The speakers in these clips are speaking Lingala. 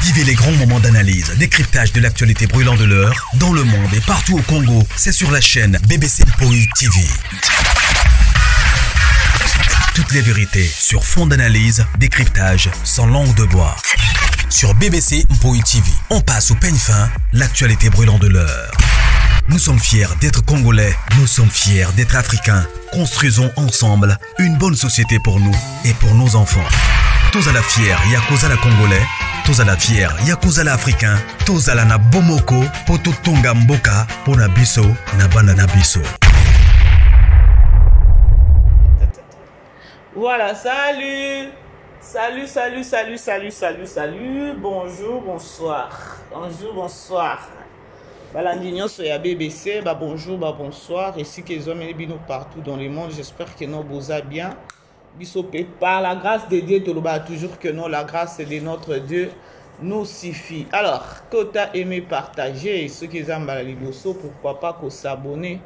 Vivez les grands moments d'analyse, décryptage de l'actualité brûlante de l'heure, dans le monde et partout au Congo. C'est sur la chaîne BBC Mpoi TV. Toutes les vérités sur fond d'analyse, décryptage, sans langue de bois. Sur BBC Mpoi TV, on passe au peigne fin, l'actualité brûlante de l'heure. Nous sommes fiers d'être Congolais, nous sommes fiers d'être Africains. Construisons ensemble une bonne société pour nous et pour nos enfants. Tous à la fière, Yakozala Congolais. Tous à la fière, Yakozala Africain. Tous à la na Bomoko, Poto Tonga Mboka, Pona Biso, Nabana Nabiso. Voilà, salut. Salut. Bonjour, bonsoir. Balandignon sur la BBC, bonjour, bonsoir. Ici que les hommes et les partout dans le monde. J'espère que nous vous allez bien. Par la grâce de Dieu, toujours que non, la grâce de notre Dieu nous suffit. Alors, quand tu as aimé partager, ceux qui aiment la liboso, pourquoi pas qu'on s'abonne.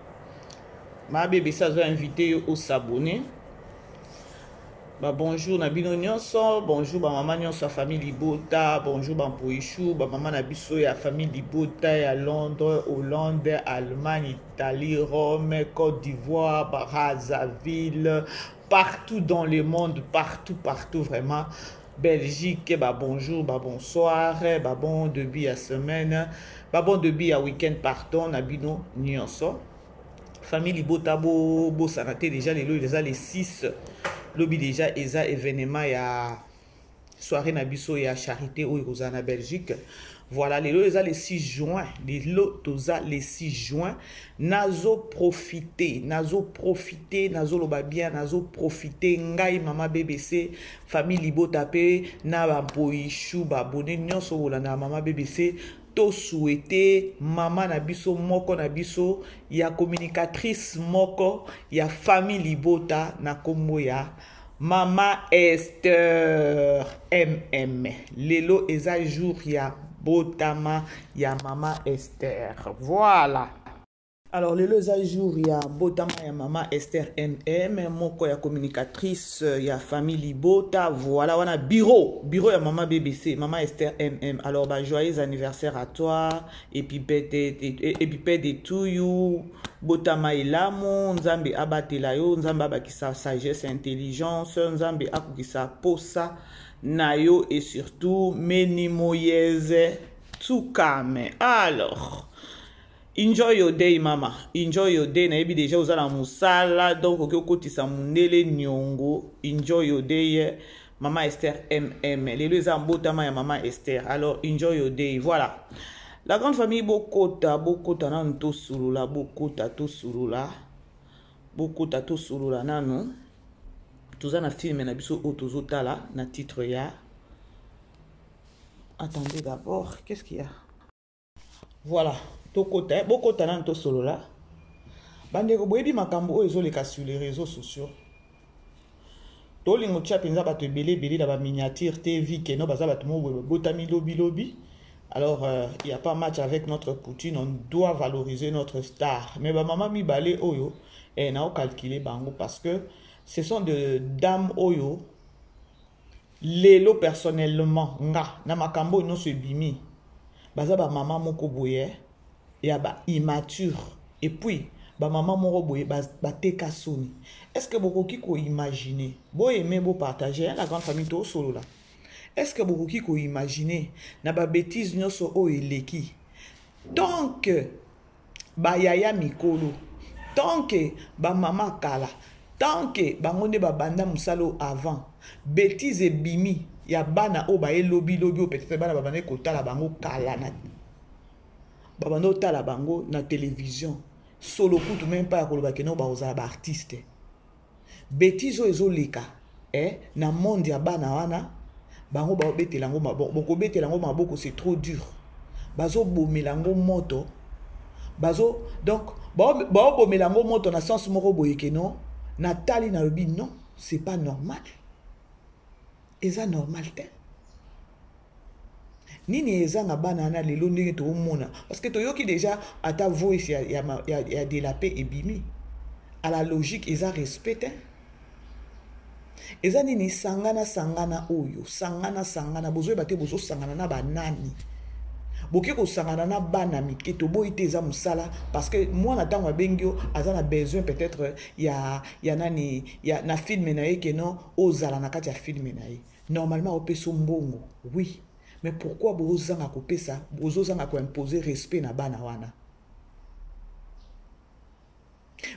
Ma BBC a invité au s'abonner. Bonjour Nabino Nyonso, bonjour maman Nyonso, famille Libota, bonjour Bampoichou, maman Nabiso et la famille Libota à Londres, Hollande, Allemagne, Italie, Rome, Côte d'Ivoire, Brazzaville, partout dans le monde, partout vraiment. Belgique, bonjour, bonsoir, bon début à semaine, bon début à week-end, pardon, Nabino Nyonso. Famille Libota, bo sanate déjà les 6. Lobby déjà eza événement ya soirée nabiso ya charité au Rosana Belgique. Voilà les lots les 6 juin, les lots les 6 juin nazo profiter nazo loba bien nazo profiter ngai mama BBC famille Libota pe na Bampoichou babone nyonso wala na mama BBC to souhaiter maman nabiso moko nabiso ya communicatrice moko ya famille Libota na kombo ya Mama Esther MM. Lelo eza jour ya botama ya Mama Esther. Voilà. Alors lelo eza jour ya botama ya Mama Esther MM moko ya communicatrice ya famille Libota. Voilà, wana bureau ya Mama BBC, Mama Esther MM. Alors joyeux anniversaire à toi et puis birthday to you. Botama ilamu, nzambe abatela yo, nzambe abakisa sagesse, intelligence, nzambe akukisa posa na yo et surtout meni moyeze tukame. Alors enjoy your day mama, enjoy your day. Na yebi déjà ozala musala donc okotisa mundele nyongo. Enjoy your day Mama Esther MM. Lelo eza mbotama ya Mama Esther. Alors enjoy your day. Voilà. La grande famille Bokota nan to sulula, Bokota to sulula nanu. Toza na film na biso otozotala na titre ya. Attendez d'abord, qu'est-ce qu'il y a? Voilà. Tokota, Bokota nan to sulula. Bandeko boyebi makambo oyo ezoleka sur les réseaux sociaux. Tolingo tcha penza bato ebele na ba miniature TV ke no baza bato mo botami lobi. Alors, il n'y a pas match avec notre Poutine, on doit valoriser notre star. Mais maman mibale oyo, elle n'a pas calculé bango parce que ce sont de dames oyo. Lelo personnellement, nga na makambo no se bimi. Baza ba maman moko boye, ya ba immature. Et puis, ba maman moko boye ba teka soni. Est-ce que beaucoup qui ko imaginer, bo aimer bo partager la grande famille to solo là. Est-ce que beaucoup qui ko imaginer na ba bêtise nyonso o eleki tant que ba yaya mikolo tant que ba mama kala tant que ba ngonde ba banda musalo avant bêtise bimi ya bana o ba elobi o peut-être bana ba bana ko tala bango kala na ba bana tala bango na télévision solo kutu même pas ko ba keno ba oza ba artiste bêtise o ezoleka na monde ya bana wana. Bango ba betela ngo maboko boko betela ngo maboko c'est trop dur. Bazo bomela ngo moto. Bazo donc ba bomela ngo moto na sens moko boyeke non. Nathalie na lobi non, c'est pas normal. Eza normal te. Nini eza na bana na lelo ndenge to mona parce que toyoki déjà ata voice ya de la paix et bimi. À la logique eza respect. eza nini sangana sangana oyo sangana sangana bozo bate bozo sangana na banani boke ko sangana na bana mike to boy te eza musala parce que moi na tango bengio azana besoin peut-être ya nani ya na film na ye que non ozala na kati ya film na ye normalement opeso mbongo oui mais pourquoi bozanga ko pesa bozozanga ko imposer respect na bana wana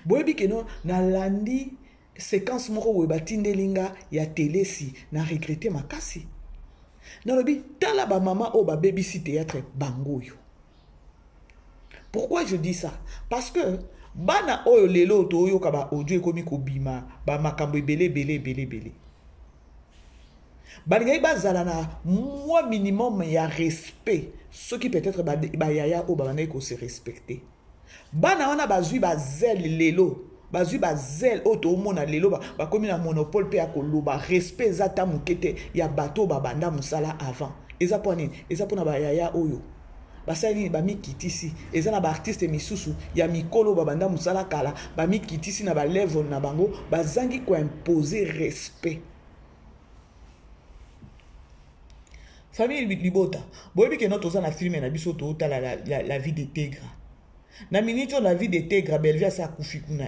boyebi que non na landi séquence moko we batindelinga ya télé si na regretter makasi na lobi tala ba maman o ba baby si théâtre bangoyo. Pourquoi je dis ça? Parce que bana oyo lelo to oyo ka ba audio ekomi ko bima ba makambo belé balingai bazala na moi minimum ya respect ceux qui peut-être ba yaya o ba banai ko se respecter bana wana bazui ba zel lelo bazui ba zel oto mona lelo ba komi na monopole pe akoloba respect zata mukete ya bato ba banda musala avant eza po nini eza po na ba yaya oyo basali ba mikitisi eza na ba artiste misusu ya mikolo ba banda musala kala ba mikitisi na ba level na bango bazangi ko imposer respect. Famille Libota, boyebi ke notre na filme na biso to la vie de Tegra. Na minute la vie de Tegra Belvia sa kufi kuna.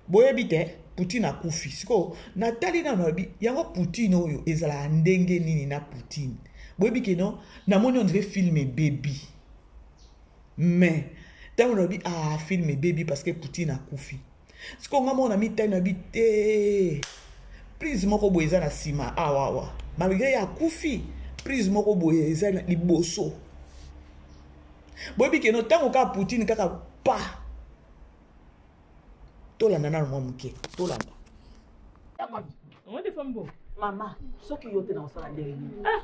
Boyebi te Poutine a kufi. Siko Nathalie na nobi yango Poutine oyo ezala ndenge nini na Poutine. Boyebi ke non na moni on dirait filmer baby. Mais ta nobi filmer baby parce que Poutine a kufi. Siko ngamo na mi ta nobi te. Prise moko boyeza na sima awawa. Malgré ya kufi prise moko boyeza na liboso. Boyebi ke no tango ka Poutine kaka pa. Tolanda na mwa muke. Tolanda. On des femmes bon. Maman, ce qui yote na osala ndenge.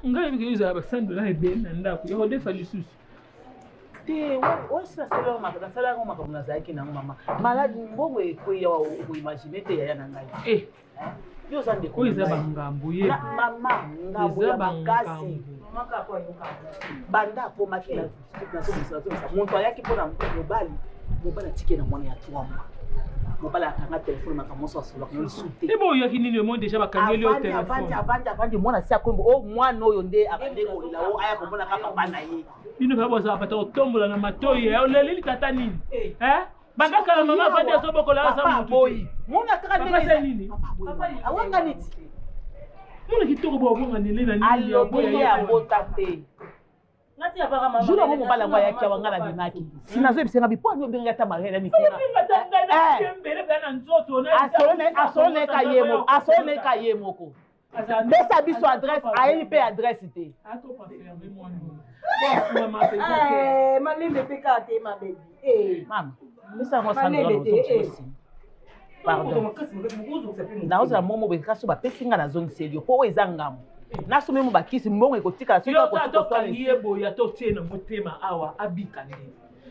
Ngai bi yuza ba sando na ebe na ndako. Yo de fali susu. Te wa sala sala ma sala ngoma kwa mnazaki na mama. Maladi mbongo ekoya wa imagine te ya na ngai. Yo zande ko iza bangambo ye. Mama, ngambo ya bakasi. Maka kwa yoka. Banda po makila. Na so misala. Muntu ayaki pona mobali. Mobali tike na mwana ya tuama. Mobala akanga telefone makamoso asola ko sute. Ebo yo kinini mo deja bakangeli o telefone. Avandi mwana sia kwembo o mwana oyo nde akande ko la o aya ko mona ka papa na ye. Bino ba boza pata o tombola na matoyi ya oleli tata nini? Banga kala mama vandi asoboko la sa mutu. Boy. Mona kaka ndenge nini? Papa awanga niti. Mona kitoko bo bonga nele na nini? Allo boye ya botate. Jura mo mobala ngwa yaki awanga na binaki. Sinazo ebisenga bipo nyo benga ta marela ni tena. Asone ka ye moko. Besa biso adresse ayi pe adresse te. Malembe peka te ma baby. Mama, misa mo sandra no zo. Pardon. Na oza momo be kaso ba pesinga na zone selio po ezangamu. Naso memo bakisi mbongo ekotika sika ko to yebo ya to tie na motema awa abika ndi.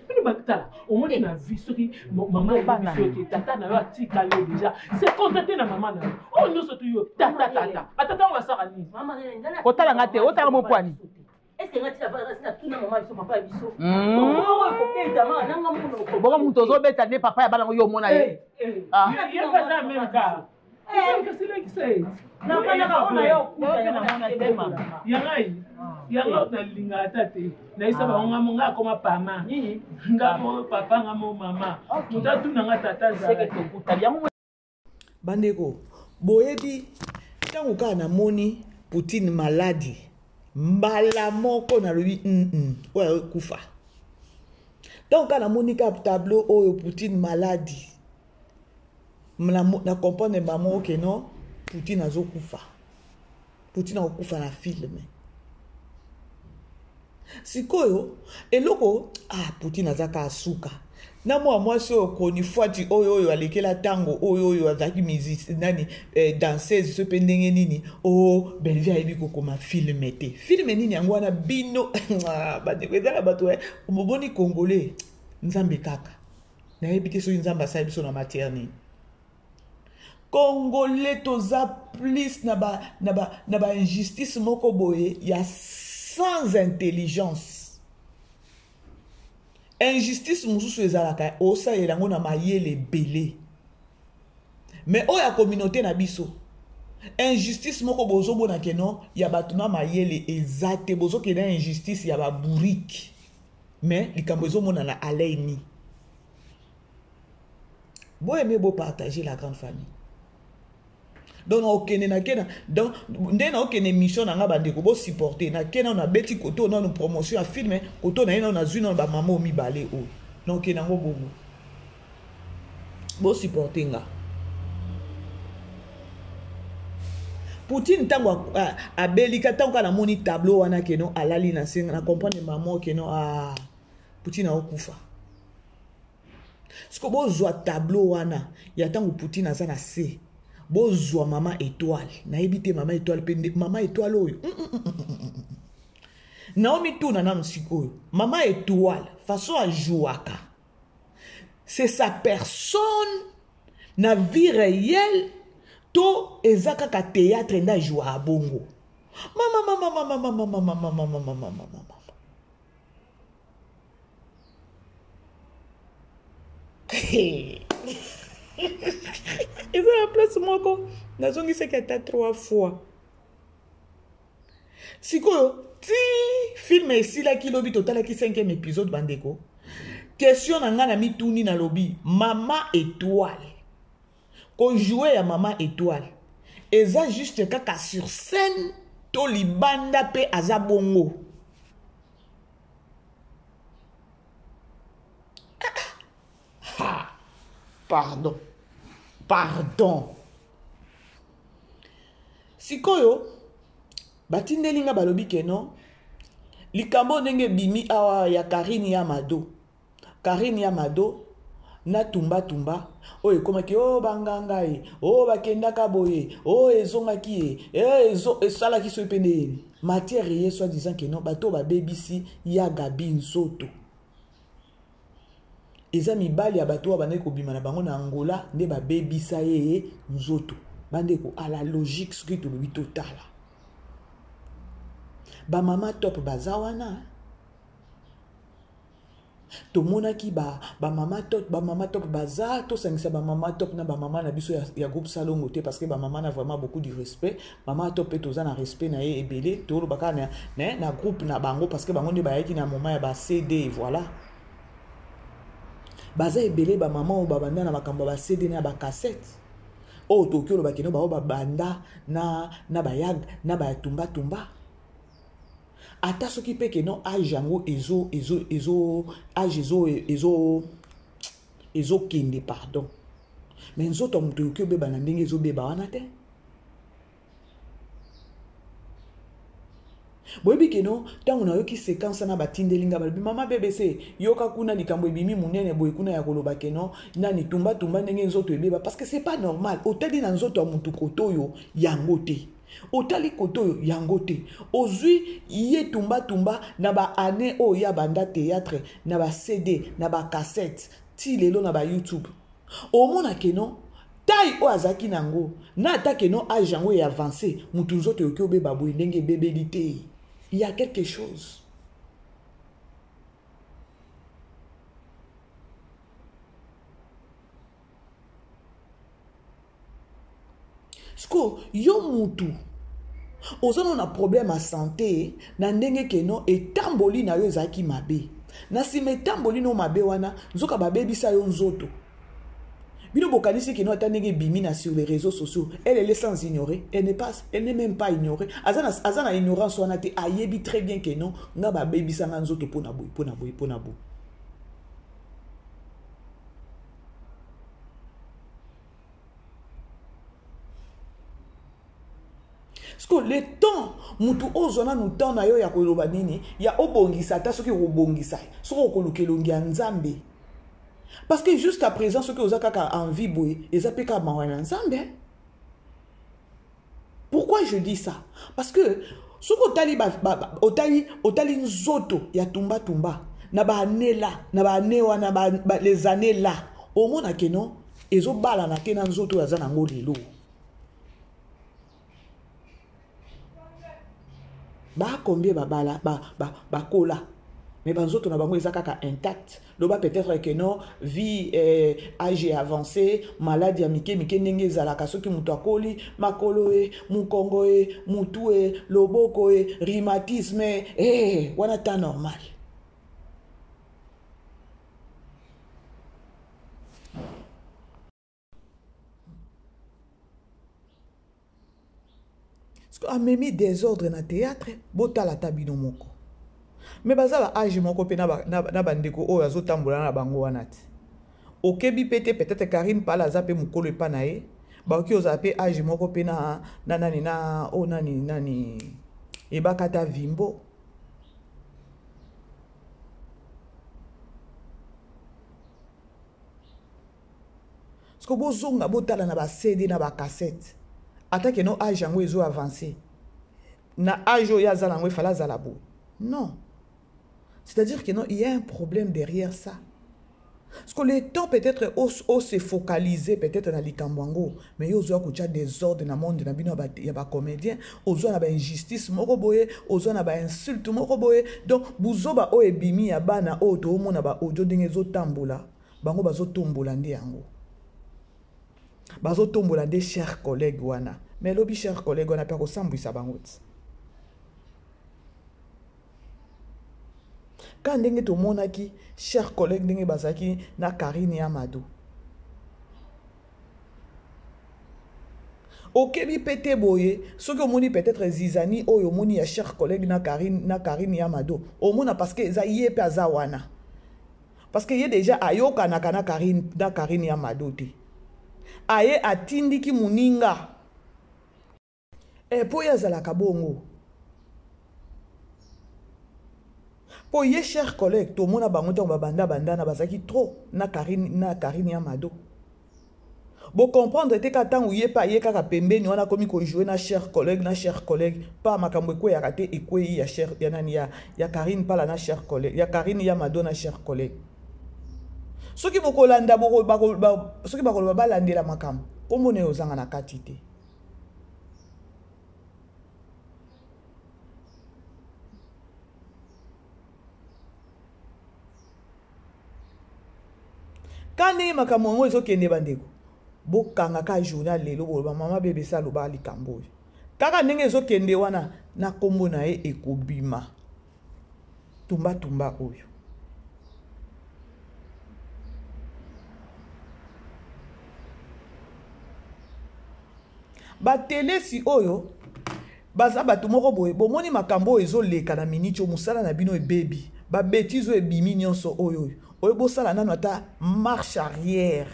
Bino bakitala omoni na vie soki mama ba soki tata na yo atika yo déjà c'est contacter na mama na o nyoso to yo tata batata wa saka ni Mama ngana kotala ngate otala mo pwani. Est-ce que ngati la sina tuna mama biso papa biso o ko peta ma nanga muno ko boka muto zo beta ne papa ya bana yo mona ye ya pas ça même cas qu'est-ce que c'est na kana ka ona yo na mona tema yangai yanga na linga tate na isa ba nga koma pama nga mo papa nga mo mama mutatu na nga tata za seke to kutali yango bandeko boyebi tango ka na moni Poutine maladi mbala moko na lobi oya kufa tango ka na moni ka tableau oyo Poutine maladi na comprendre mamo ke non Poutine azokufa Poutine azokufa na filme sikoyo eloko Poutine azaka asuka na moi so koni fwati oyo alekela tango oyo azaki musique nani danseuse so pendenge nini Belvia ebi kokoma filme te filme nini yango wana bino bandeko ezala bato omoboni congolais nzambe kaka na yebi te so nzambe asali biso na matière nini congolais toza plus na ba injustice moko boye ya sans intelligence. Injustice mususu ezalaka osa yelango na mayele belé. Mais oya communauté na biso injustice moko bozo bona keno ya batuna mayele ezate bozo kena injustice ya ba bourrique mais likambo ezo mona na alaini bo aimer bo partager la grande famille donc okene na kena donc ndena okene mission na nga bandeko bo supporter na kena na beti koto na promotion ya film koto na ina na zuna ba mama mi balé o donc kena ngo bobo bo supporter nga Poutine tango a belika tango na moni tableau wana keno alali na senga na comprendre maman keno a Poutine a okufa. Siko bozwa tableau wana ya tango Poutine aza na se. Bozwa mama étoile. Na ebite mama étoile pende mama étoile oyo. Naomi tuna na msiko. Mama étoile façon à jouaka. C'est sa personne na vie réelle. To ezaka ka théâtre nda joua bongo. Mama. Eza la place moko. Nazongi se kata 3 fois. Sikoyo, ti film esila ki lobi total ki 5e épisode bandeko. Question na nga na mituni na lobi. Mama étoile. Qu'on jouait à Maman Étoile. Et ça juste kaka sur scène, to libanda pe azabongo. Pardon. Sikoyo, batindelinga balobi keno, likambo nenge bimi awa ya Karine Yamado. Karine Yamado, na tumba oye komaki o banganga e o bakendaka boye o ezongaki ezo esalaki so pende matière ye soit disant que non bato ba BBC ya Gabi Nzoto eza mibali ya bato ba ko bima na bango na Angola nde ba BBC ye Nzoto bande ko à la logique ce qui to le total ba mama top bazawana to mona ki ba mama top baza to sangisa ba mama top na ba mama na biso ya groupe salongo te parce que ba mama na vraiment beaucoup de respect mama top pe toza na respect na ye ebele to lo baka na groupe na bango parce que bango nde ba yaki na moment ya ba CD voilà baza ebele ba mama o ba banda na makambo ba CD na ba cassette o to kyo lo bakeno ba banda na ba yag na ba tumba ata soki pe ke non age yango ezo kende pardon mais nzoto mutu yoki obeba na ndenge ezobeba wana te boyebi ke non ntango nayoki séquence na batindelinga balobi mama BBC yoka kuna likambo ebimi munene boye kuna ya koloba ke non nani tumba ndenge nzoto ebeba parce que c'est pas normal otali na nzoto ya mutu koto yo yango te otali koto yangote ozui ye tumba na ba année o ya banda théâtre na ba CD na ba cassette ti lelo na ba YouTube o mona ke non tai o azaki nango na ta ke non age yango ya avancé mutu nzoto yoki obeba boye ndenge bebelité il y a quelque chose Sko, yo mutu ozana na problème à santé na ndenge keno etamboli na yo ezaki mabe na sima etamboli no mabe wana nzoka babebisa yo nzoto bino bokanisi keno ata ndenge bimina sur les réseaux sociaux elle est sans ignorer elle n'est même pas ignorée azana ignorance wana te ayebi très bien que non nga babebisa nga nzoto pona boy Parce que le temps, mutu ozona nous temps na yo ya koloba nini, ya obongisa ta soki obongisa, soko kolukelongi ya nzambe. Parce que jusqu'à présent ce que ozaka ka envie boy, ezapeka mawana nzambe. Pourquoi je dis ça? Parce que soko otali nzoto ya tumba na ba anela, na ba anewa na ba les années là. Au mona ke non, ezobala na ke na nzoto ya zana ngolelo. Ba combien ba kola mais banzoto na bango eza kaka intact loba peut-être que non vie âge avancé maladie ya mike mike ndenge ezalaka soki moto akoli makolo mukongo mutu loboko rhumatisme wana ta normal. Amemi désordre na théâtre botala tabino moko mais bazala âge moko pe na bandeko oyo azotambola na bango wana ti okebi pete peut-être Karine pala za pe mukolo epa na ye baoki ozala pe âge moko pe na nani ebakata vimbo sko bozonga botala na ba CD na ba cassette attaque non âge yango ezo avancé na âge oyo azala yango efala azala bo non, c'est-à-dire que non, il y a un problème derrière ça. Parce que le temps peut-être on se focaliser peut-être dans les Kambwango, mais il y a déjà des ordres dans le monde, il y a des comédiens, il y a des injustices, il y a des insultes, donc buzoba o ebimi ya bana o to mona ba ojo dinge zo tambola, bango bazo tombola ndi yango. Bazo tombola des chers collègues wana. Mais lobi chers collègues wana pe ko sambwisa bango. Quand ndenge to monaki chers collègues ndenge bazaki na Karine Amadou. Okebi pete boye, ce que moni peut-être zizani oyo moni ya chers collègues na Karine Amadou. O mona parce que za yé pe azawana. Parce que y a déjà ayoka na Karine Amadou te. Aye atindi ki muninga. E po ya zalaka bongo. Po ye chers collègues, to mona bango to banda na bazaki trop na Karine Amadou. Bo comprendre te ka tangu ye pa ye kaka pembeni wana komi ko jouer na chers collègues pa makambo ko ya raté ekwe ya cher ya nani ya Karine pala na chers collègues ya Karine Amadou na chers collègues. Soki bokolanda soki bakoloba balandela makambo kombo ne ozanga na kati te. Kande makambo ngo ezokende bandeko bokanga ka journal lelo boloba mama bebe sa loba likambo kaka ndenge ezokende wana na kombo na ye ekobima tumba oyo. Batele si oyo baza batu moko boye bomoni makambo ezoleka na minicho musala na bino ebebi ba bêtise ebimi nyonso oyo oyo bosala nano ata marche arrière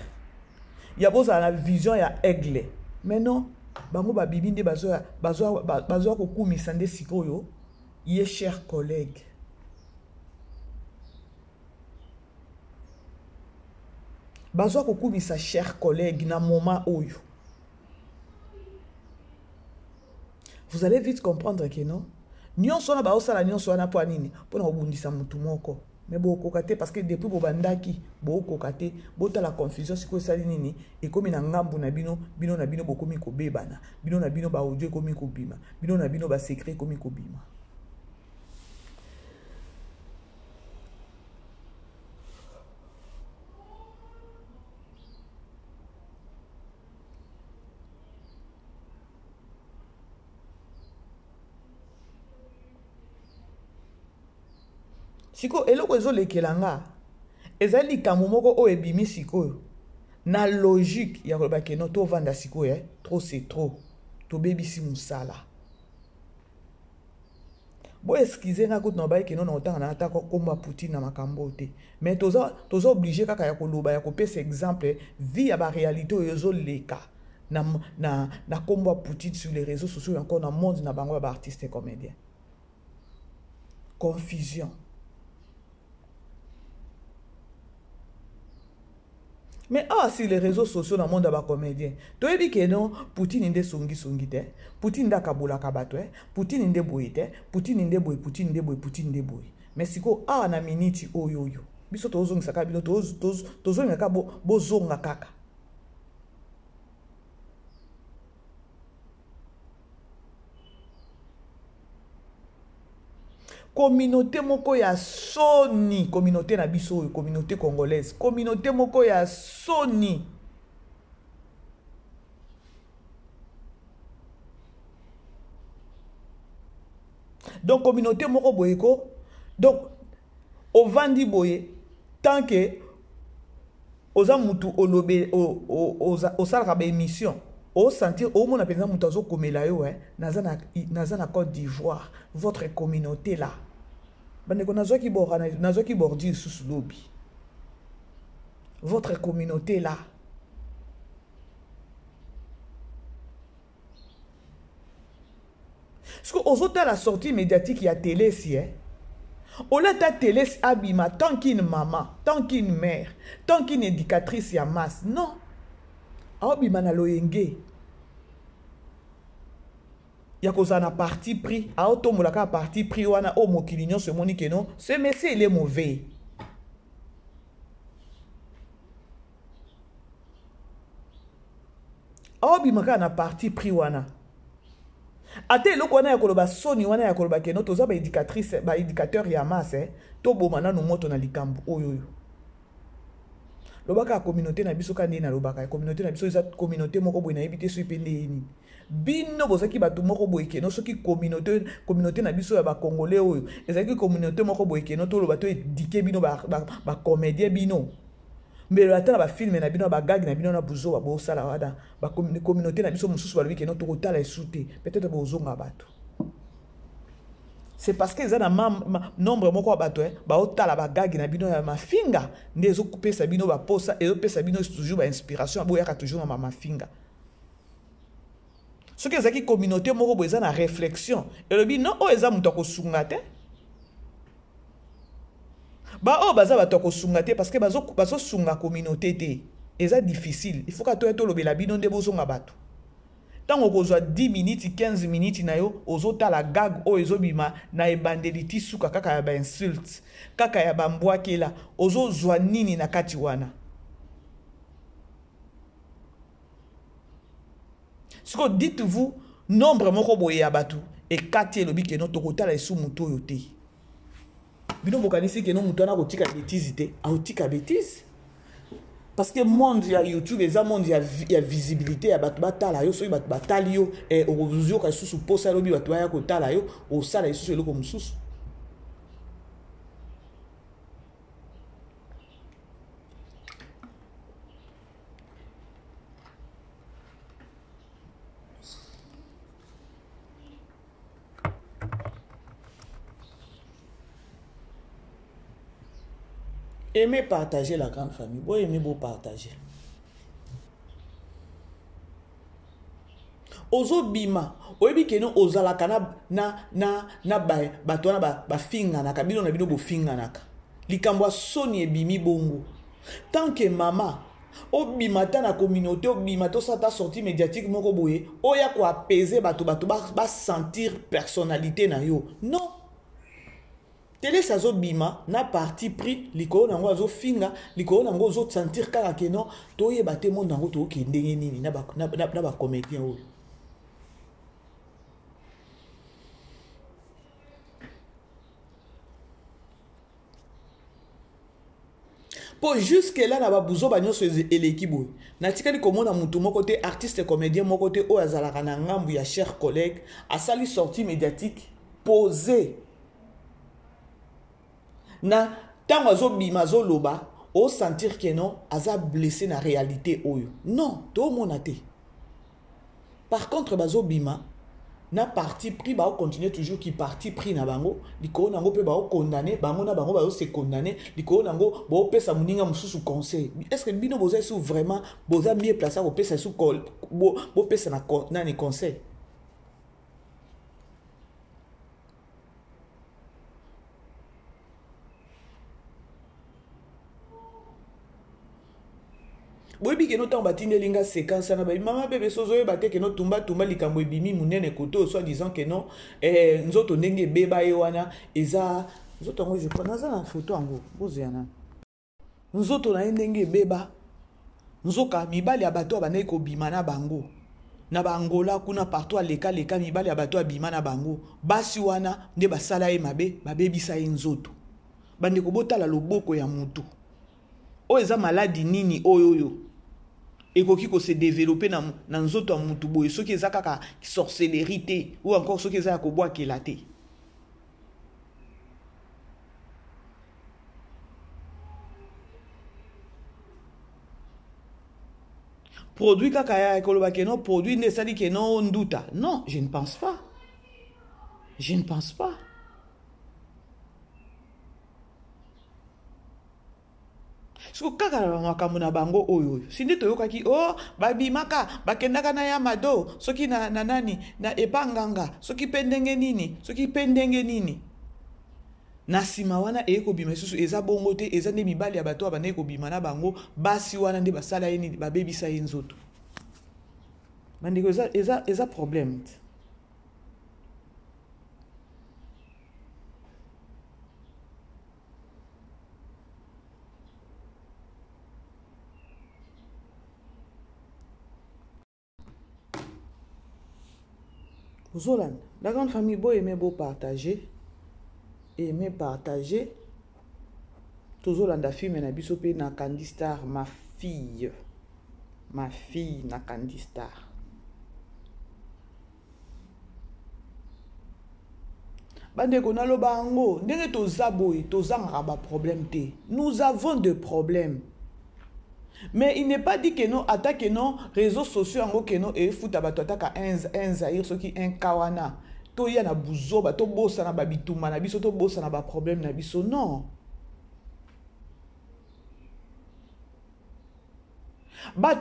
ya bozala na vision ya aigle mais non bango babibi nde bazoa kokumisa nde sikoyo ye chers collègues. Bazoa kokumisa chers collègues na moment oyo. Vous allez vite comprendre que non. Nyonso na ba osala nyonso na po nini pona obundisa mutu moko. Mais beaucoup kokate parce que depuis bobandaki beaucoup kokate bota la confusion siko sali nini et comme na ngambu na bino na bino bokomi ko bebana bino na bino ba audio komi ko bima bino na bino ba secret komi ko bima. Siko eloko ezolekelanga ezali likambo moko oyo ebimi sikoyo na logique ya koloba ke no to vanda sikoyo trop c'est trop to bebisi musala bo excuse nga kutu na baye ke no na otanga na ata komba Poutine na makambo te mais toza obligé kaka ya koloba ya kopesa exemple vie ya ba réalité oyo ezoleka na komba Poutine sur les réseaux sociaux encore na monde na bango ba artistes et comédiens. Confusion. Mais si les réseaux sociaux dans le monde de comédien, tu as dit que non, Poutine inde songi te, Poutine da kabola kabato, Poutine inde boy te, Poutine inde boy. Mais si ko na minute oyo. Biso tozongi saka bino tozongi ka bozonga kaka. communauté moko ya soni, communauté na biso, communauté congolaise, communauté moko ya soni. Donc communauté moko boyeko, donc au vandi boye, tant que oza mutu olobe o salaka ba émission, o sentir au mona penza mutu azo komela yo naza na Côte d'Ivoire, votre communauté là. Bandeko nazoki bordi sous lobby. Votre communauté là. Parce que aux autres la sortie médiatique il y a télé si au lieu de télé abima tant qu'une maman, tant qu'une mère, tant qu'une éducatrice ya masse. Non. Abima na loyenge. Ya koza na parti pris, a otomolaka parti pris wana o mokilinyo se moni que non, ce monsieur il est mauvais. Abima ka na parti pris wana. Ate eloko wana ya koloba soni wana ya koloba keno toza ba éducatrice ba éducateur ya masse to bomana no moto na likambo oyo. Lobaka communauté na biso kandi na lobaka communauté na biso eza communauté moko boye na ebité so ipende yini. Bino bozaki batu moko boye keno soki communauté na biso ya ba congolais oyo ezaki communauté moko boye keno to loba to éduquer bino ba comédien bino. Mais le temps ba film na bino ba gag na bino na buzo ba sala wada ba communauté na biso mususu ba biki no to kotala esute peut-être bozonga bato. C'est parce que ils ont nombre moko bato ba otala ba gag na bino ya mafinga ndezo couper sa bino ba posa et pesa bino toujours ba inspiration boya ka toujours na mafinga. Ce que ezaki communauté moko boza na réflexion et le bino o eza muto ko sunga te. Ba o baza bato ko sunga te parce que bazo sunga communauté te. Eza difficile. Il faut que to lobela bino nde bozonga bato. Tant on kozwa 10 minutes 15 minutes na yo ozota la gag o ezobima na ebandeliti suka kaka ya ba insulte kaka ya ba mbwakela ozozwa nini na kati wana. Siko dites-vous nombre moko boye ya bato et kati elobi ke no tokotala esu muto yo te. Bino bokanisi ke no muto na kotika bêtise te, a kotika bêtise. Parce que monde ya YouTube eza monde ya visibilité ya bato batala yo soki bato batali yo et okozio ka susu posa lobi bato ya kotala yo o sala isusu eloko mususu. Aimez partager la grande famille. Vous aimez beau partager. Ozo bima. Oyebi keno ozala kana na batona ba finga naka bino na bino bo finga naka. Likambwa soni ebimi bongo. Tant que mama obima ta na communauté obima to sa ta sortie médiatique moko boye oya ko apaiser bato ba sentir personnalité na yo. Non. Télé sazo bima na parti pris likolo nango azo finga likolo nango ozo sentir kaka keno to ye baté monde nango to ke ndenge nini na ba comédien oyo. Pour jusque là na ba buzo ba nyonso eleki boy na tikali komona mutu moko te artiste comédien moko te o azalaka na ngambu ya cher collègue asali sortie médiatique posée na tango azo bima zo loba o sentir que non aza blessé na réalité oyo non to monate. Par contre bazo bima na parti pris ba o continuer toujours qui parti pris na bango likolo nango pe ba o condamner bango na bango ba o se condamner likolo nango ba o pesa muninga mususu conseil. Est-ce que bino boza sou vraiment boza mieux placé ko pesa sou bo pesa na ni conseil? Boyebi ke no temps batinde linga séquence na ba mama bébé sozo ye baté ke no tumba likambo ebimi munene koto soit disant que non nzoto ndenge beba ye wana eza nzoto ngo je prends na photo ango bozana nzoto na ndenge beba nzoka mibali ya bato abanei ko bima na bango na ba Angola kuna partout aleka leka mibali ya bato abima na bango basi wana nde basala ye mabe babebisa ye nzoto bande ko botala loboko ya mutu o eza maladi nini oyo ekoki ko se développer na nzoto ya mutu boye soki eza kaka sorcellerie te ou encore soki eza ya ko bwakela te. Produit kakaya ekoloba ke non, produit ne sali ke non nduta. Non, je ne pense pas. Je ne pense pas. So kaka makambo na bango oyo. Sinde toyokaki oh babimaka bakendaka na yamado soki na nani na epanganga soki pendenge nini soki pendenge nini. Na sima wana eko bima susu eza bongo te eza nde mibali ya bato abane ko bima na bango basi wana nde basala yeni babebisa ye nzoto. Bandeko eza problème. Zolan, la grande famille beau aimer beau partager. Aimer partager. Tozolanda film na biso pe na Candy Star ma fille na Candy Star. Bande ko nalo bango ndenge toza boy tozanga ba problème te. Nous avons des problèmes. Mais il n'est pas dit que non attaque non réseaux sociaux ngo que non et foot abato ataka un zaïr ce qui un kawana. To ya na buzo ba to bosa na babituma na biso to bosa na ba problème na biso non.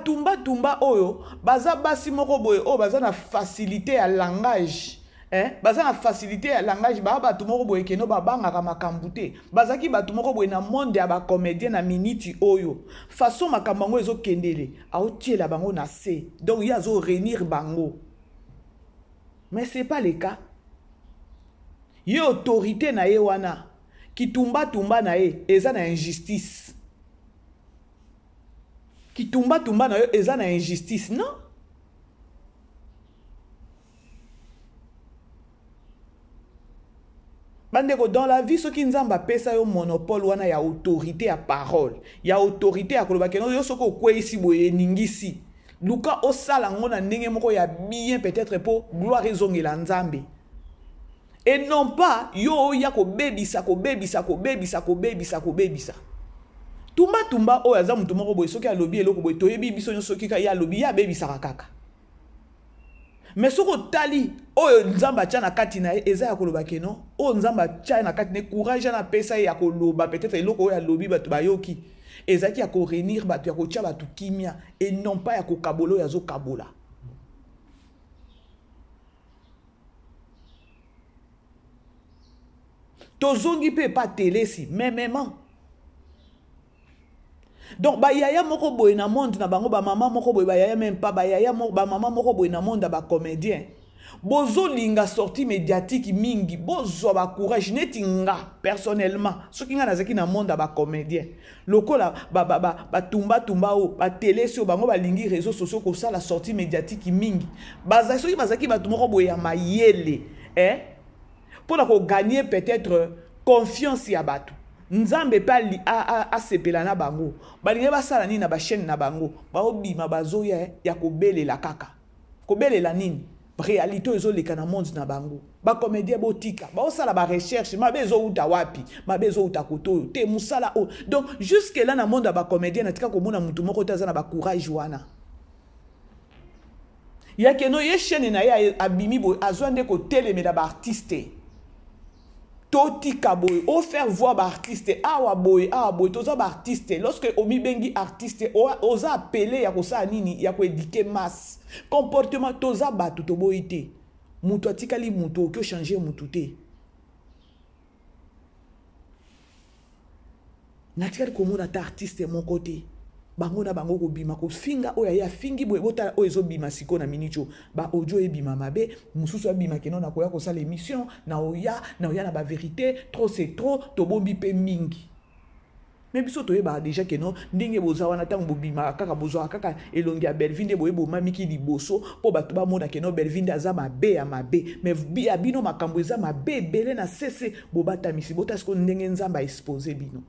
Tumba oyo baza basi moko boye o baza na facilité à langage. Baza na facilité à langage ba batu moko boye keno ba banga makambu te. Bazaki batu moko boye na monde ya ba comédien na minute oyo. Façon makambo ngo ezo kendele a otiela bango na se. Donc ya zo réunir bango. Mais c'est pas le cas. Ye autorité na ye wana ki tumba na ye eza na injustice. Ki tumba na ye eza na injustice, non? Bandeko dans la vie ce qui nzamba pesa yo monopole wana ya autorité à parole. Ya autorité à koloba keno yo soko kwesi boye ningisi. Luka osala ngona ndenge moko ya bien peut-être pour gloire ezongela nzambe. Et non pas yo ya ko bebisa. Tumba o yaza mutu moko boye soki alobi eloko boye toyebi biso nyo soki ka ya lobi ya bebisa kaka. Mais soko tali oyo nzamba tia na kati na eza ya koloba keno o nzamba tia na kati ne courage na pesa ya koloba peut-être eloko oyo alobi batu bayoki ezaki ya ko réunir batu ya ko tia batu kimia et non pas ya ko kabolo ya zo kabola. Tozongi pe pas télé si même. Donc ba yaya moko boye na monde na bango ba mama moko boye ba yaya même pas ba yaya moko ba mama moko boye na monde ba comédien. Bozo linga sortie médiatique mingi bozo ba courage netinga personnellement soki nga nazaki na monde ba comédien. Lokola ba tumba o ba télé sur bango ba lingi réseaux sociaux ko ça la sortie médiatique mingi. Baza soki bazaki ba tumoko boye ya mayele pour ko gagner peut-être confiance ya batu. Nzambe pa a sepela na bango balinge basala nini na ba chaîne na bango ba obima bazoya ya kobelela kaka kobelela nini réalité ezoleka na monde na bango ba comédien botika ba osala ba recherche mabezo uta wapi mabezo uta koto te musala o donc jusque là na monde ba comédien natika komona mutu moko taza na ba courage wana ya keno ye chaîne na ya abimi bo azwande ko telemela ba artiste Toti kaboy, o faire voir ba artiste, awa boy, toza ba artiste. Lorsque omi bengi artiste, oza appelé ya ko sa nini, ya ko éduquer masse. Comportement toza ba to boité. Mutu atikali mutu ko changer mutu te. Natikali komona ta artiste mon côté. Bango na bango ko bima ko finga oya ya fingi boy bota o ezo bima siko na minicho ba audio e bima mabe mususu bima keno na koya ko sala émission na oya na ba vérité trop c'est trop to bombi pe mingi mais biso toyeba déjà que non ndenge boza wana tango bobima kaka bozo kaka elongi ya Belvinde boyebo mamiki liboso po bato bamona que non Belvinde aza mabe ya mabe mais bino makambo eza mabe belé na cesse bobatamisi botasko ndenge nzamba exposer bino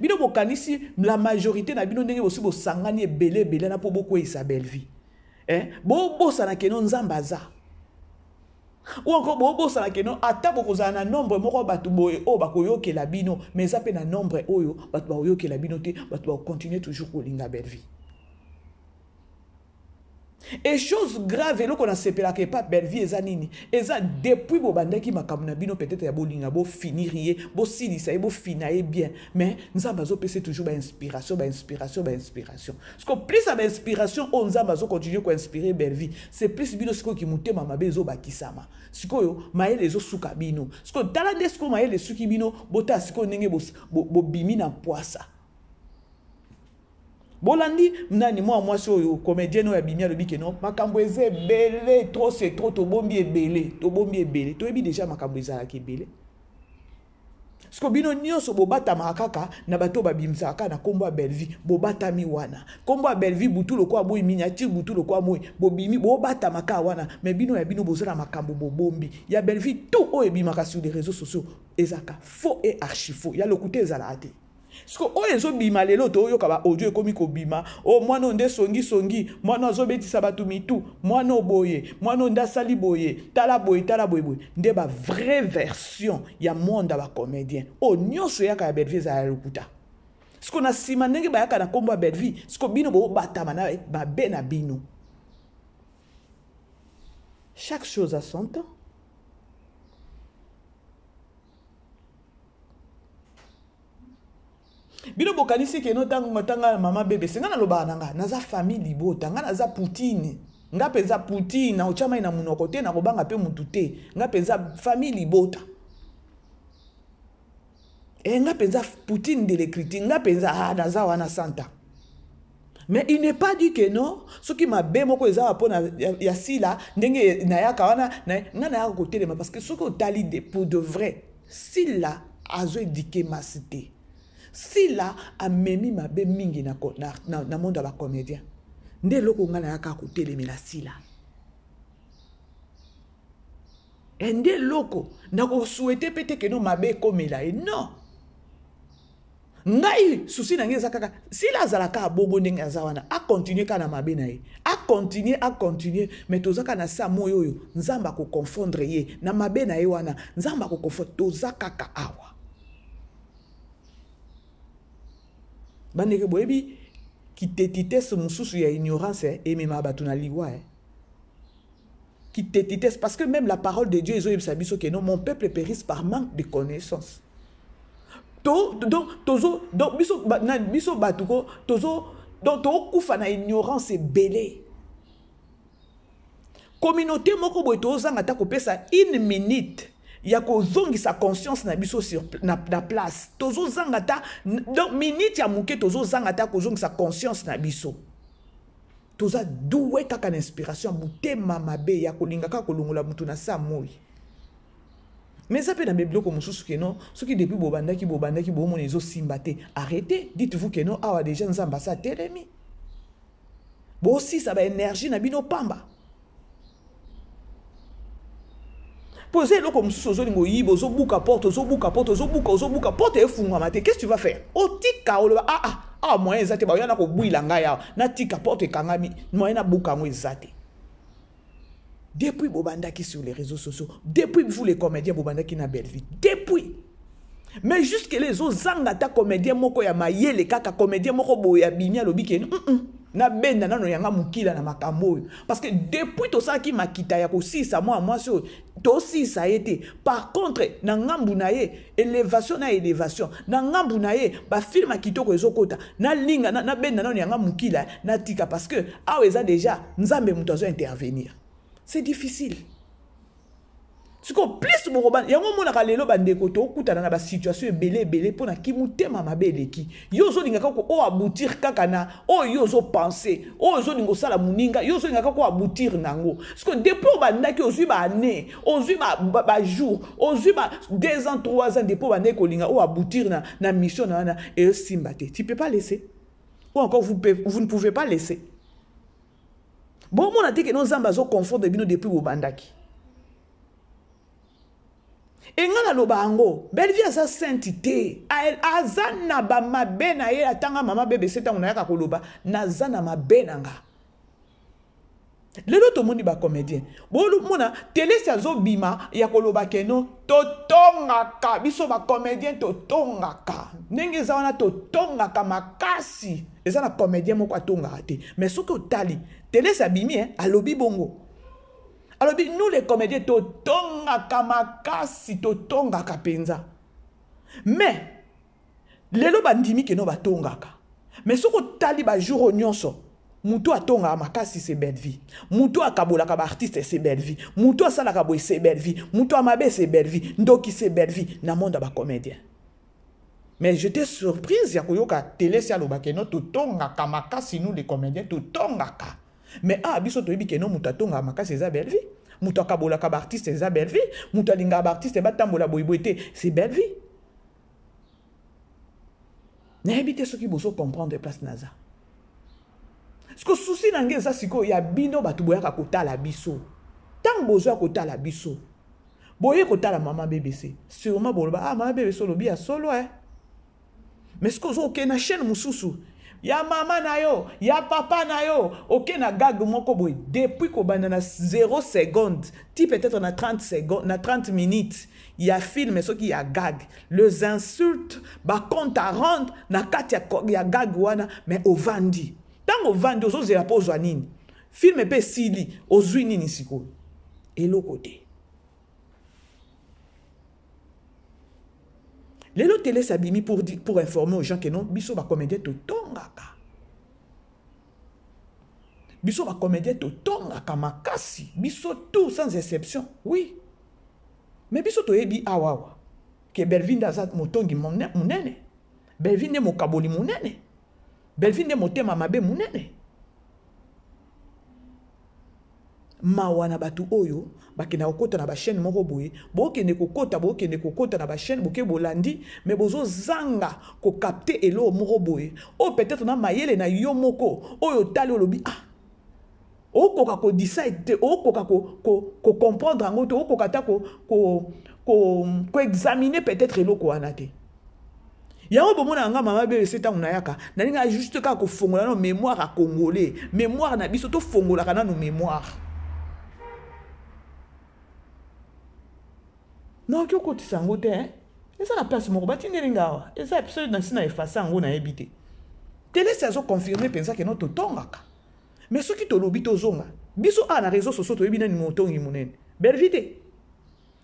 bino bokanisi la majorité na bino ndenge bosi bosangani belé na po boko Isabelle vie bobosa na que non nzamba za ou encore bobosa na que non ata bokozala na nombre moko batu boye o bakoyokela bino mais ça pe na nombre oyo batu bakoyokela bino te batu ba continuer toujours kolinga belle vie. Et chose grave eloko na sepela ke pas belle vie eza nini eza depuis bobandaki makambo na bino peut-être ya bolinga bo finirier bo silisa bo finaye bien mais nzamba zo pese toujours ba inspiration parce que plus ça ba inspiration on nzamba zo continuer ko inspirer belle vie c'est plus bino siko ki mutema mabe zo bakisama sikoyo maele zo suka bino siko tala ndesko maele suki bino bota siko ndenge bo bimi na poisa bolandi nani moi so comédien no ya bimia le bike non makambo eze belé trop c'est trop to bombi ebelé to ebi déjà makambo ezala ki belé sko bino nyonso bobata makaka na bato babimsaka na kombo ya Belleville bobata mi wana kombo ya Belleville butu lokwa boy miniature butu lokwa moy bobimi bobata maka wana mais bino ya bino bozala makambo bobombi ya Belleville tout o ebimaka sur les réseaux sociaux ezaka faux et archi faux ya lokuté ezala ate. Parce que oh ezo bima lelo to yo kaba audio ekomi ko bima o mwana nde songi mwana zo betisa batu mitu mwana boye mwana ndasali boye tala boye nde ba vraie version ya monde ba comédien o nyonso yaka ya Belleville za lokuta parce que na sima ndenge ba yaka na kombo ya Belleville parce que bino bo batama na ba bena bino chaque chose a son temps. Bino bokanisi ke no tanga mama bébé senga na loba nanga naza famille libota nga naza Poutine nga peza Poutine na ochama ina munoko te na kobanga pe mutu te nga peza famille libota nga peza Poutine de l'écriture nga peza naza wana santa mais il n'est pas dit que non ce qui m'a bé moko eza pona ya sila ndenge na yaka wana nga na yaka côté parce que ce que tali de pour de vrai sila azo éduquer ma cité. Si là a memi ma be mingi na monde ba comédien nde loko ngana yaka ko telemela sila ende loko na ko souhaiter peut-être que non mabe komela et non ngai souci na ngeza kaka sila zalaka bongo ndenge azawana a continuer kana mabe na ye a continuer mais tozaka na sa moyo yo nzamba ko confondre ye na mabe na ye wana nzamba ko confondre tozaka ka awa. Bandeke boyebi qui tétitesse mususu ya ignorance et même abatu na liwa qui tétitesse parce que même la parole de Dieu ezo sabiso que non mon peuple périsse par manque de connaissance donc biso batuko tozo donc to kufa na ignorance belé communauté moko boy toza ngata ko pesa 1 minute ya ko zongi sa conscience na biso sur na place tozo zangata donc minute ya muke tozo zangata ko zongi sa conscience na biso toza doué kaka na inspiration mutema mabe ya kolinga kaka kolongola mutu na sa moi mais ça peut na biblio ko mususu ke non ce qui depuis bobandaki bomona ezo simbate arrêtez dites-vous que non awa déjà nzamba sa telemi bo si ça ba énergie na bino pamba. Posez le comme si vous avez bouka porte et fungwa mate. Qu'est-ce que tu vas faire? O tika o moyen zate ba yana ko builanga ya na tika porte kangami moyen na buka ngo zate. Depuis bobandaki sur les réseaux sociaux, depuis vous les comédiens bobandaki na Belleville, depuis mais jusque les autres zangata comédien moko ya mayele kaka comédien moko boya bimia lobike na benda nano yanga mukila na makambo parce que depuis to ça qui makita ya ko sisa moi so to sisa été par contre na ngambu na ye élévation na ngambu na ye ba film akitoko ezokota na linga na benda nano yanga mukila na tika parce que aweza déjà nzambe muto zo intervenir c'est difficile siko plus boroban yango mona ka lelo bandeko to kutana na ba situation ebele pona ki mutema mabele ki yo zo linga ko o aboutir kaka na o yo zo penser o zo lingo sala muninga yo zo linga ko aboutir nango siko depuis bandaki ozui ba année ozui ba jour ozui ba 2 ans 3 ans depuis bandeko ko linga o aboutir na mission na et simbate tu peux pas laisser ou encore vous ne pouvez pas laisser bon mona te que nos zamba zo confort de bino depuis bandaki. Et ngana lobango, Belleville a sa sainteté. Azana ba mabena ye atanga mama bébé c'est on a koloba nazana mabena nga. Lelo to moni ba comédien. Bolu mona télé sa zo bima ya koloba keno totonga ka biso ba comédien totonga ka. Nenge za wana totonga ka makasi. Eza na comédien moko atonga te. Mais ce que tali télé sa bimi alobi bongo. Alors, nous les comédiens, totonga kamakasi, totonga kapenza. Mais, lelo bandimi ke no batonga ka. Mais ce que tali ba jour nyonso, muto atonga makasi c'est belle vie. Muto akabola ka ba artiste c'est belle vie. Muto asala ka boy c'est belle vie. Muto amabe c'est belle vie. Ndoki c'est belle vie. Na monde ba comédien. Mais j'étais surprise ya koyoka télé sia lo bakeno totonga kamakasi nous les comédiens totonga ka. Mais biso toyebi ke no mutatonga makasi eza belle vie. Mutaka bola ka artiste eza belle vie. Mutalinga ba artiste ba tambola boyboité, c'est belle vie. N'habite ceux qui boso comprendre place naza. Ce que souci nange za siko ya bino batu boya ka kotala biso. Tant bozo ya kotala biso. Boye kotala mama BBC. Sûrement boloba mama BBC lobi ya solo Mais ce que zo ke na chaîne mususu. Ya mama na yo, ya papa na yo, ok na gag moko boy. Depuis ko banana 0 secondes, ti peut-être na 30 secondes, na 30 minutes, il y a film ce qui y a gag. Les insultes, ba compte à rendre, na kati ya gag wana, mais au vandi. Tant au vandi, ozo zela po zwa nini. Film pe sili, ozwi nini siko. Et l'autre côté. Les lots télé s'abîment pour informer aux gens que non, biso va comédien to tongaka. Biso va comédien to tongaka makasi. Biso tout sans exception. Oui. Mais biso to ebi awawa. Que Belvin d'azat motongi munene. Belvin de mokaboli munene. Belvin de motema mabe munene. Mawana batu oyo bakena kokota na ba chaîne moko boye bokende kokota na ba chaîne boke bolandi mais bozo zanga ko capter elo moko boye o peut-être na mayele na yo moko oyo tali olobi o koka ko decide o koka ko comprendre ngoto o koka ta ko examiner peut-être elo ko anate yango bomona nga mama bebe c'est tant unayaka na ninga juste ka ko fongola no mémoire a congolais mémoire na biso to fongola kana no mémoire. Non, qui côté sangote hein? Et ça la place mon bati ndelinga. Et ça episode na sina effacer ngo na ebité. Télé ça zo confirmer pensa que non to tongaka. Mais ceux qui to lobi to zonga. Biso na réseaux sociaux to ebina ni motongi munene. Belle vite.